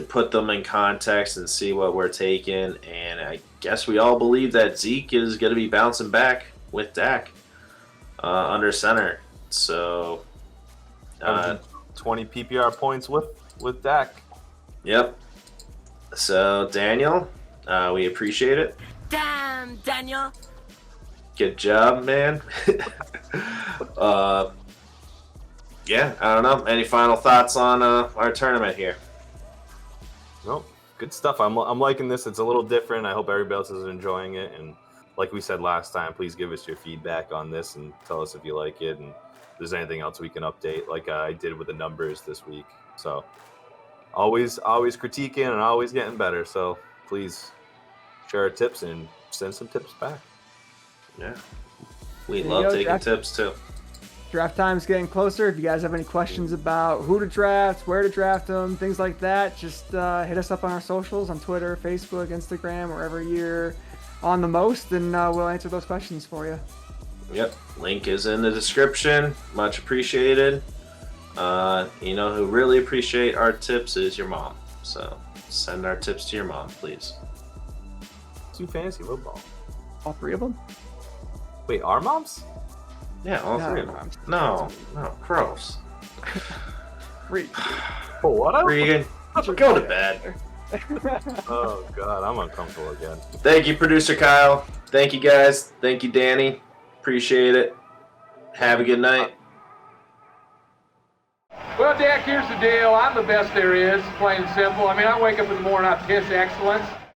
put them in context and see what we're taking. And I guess we all believe that Zeke is going to be bouncing back with Dak under center. So 20 PPR points with Dak. Yep. So Daniel, we appreciate it. Damn, Daniel. Good job, man. Yeah, I don't know. Any final thoughts on our tournament here? Nope. Good stuff. I'm liking this. It's a little different. I hope everybody else is enjoying it. And like we said last time, please give us your feedback on this and tell us if you like it and if there's anything else we can update, like I did with the numbers this week. So always critiquing and always getting better. So please share our tips and send some tips back. Yeah. We There you love go, taking draft. tips too. Draft time's getting closer. If you guys have any questions about who to draft, where to draft them, things like that, just hit us up on our socials on Twitter, Facebook, Instagram, wherever you're on the most, and we'll answer those questions for you. Yep. Link is in the description. Much appreciated. You know who really appreciate our tips is your mom. So send our tips to your mom, please. 2 fantasy football. All 3 of them? Wait, our moms? Yeah, all No, 3 of them. No, gross. 3. Oh, what? Regan, go to bed. Oh God, I'm uncomfortable again. Thank you, producer Kyle. Thank you, guys. Thank you, Danny. Appreciate it. Have a good night. Well, Dak, here's the deal. I'm the best there is, plain and simple. I mean, I wake up in the morning, I piss excellence.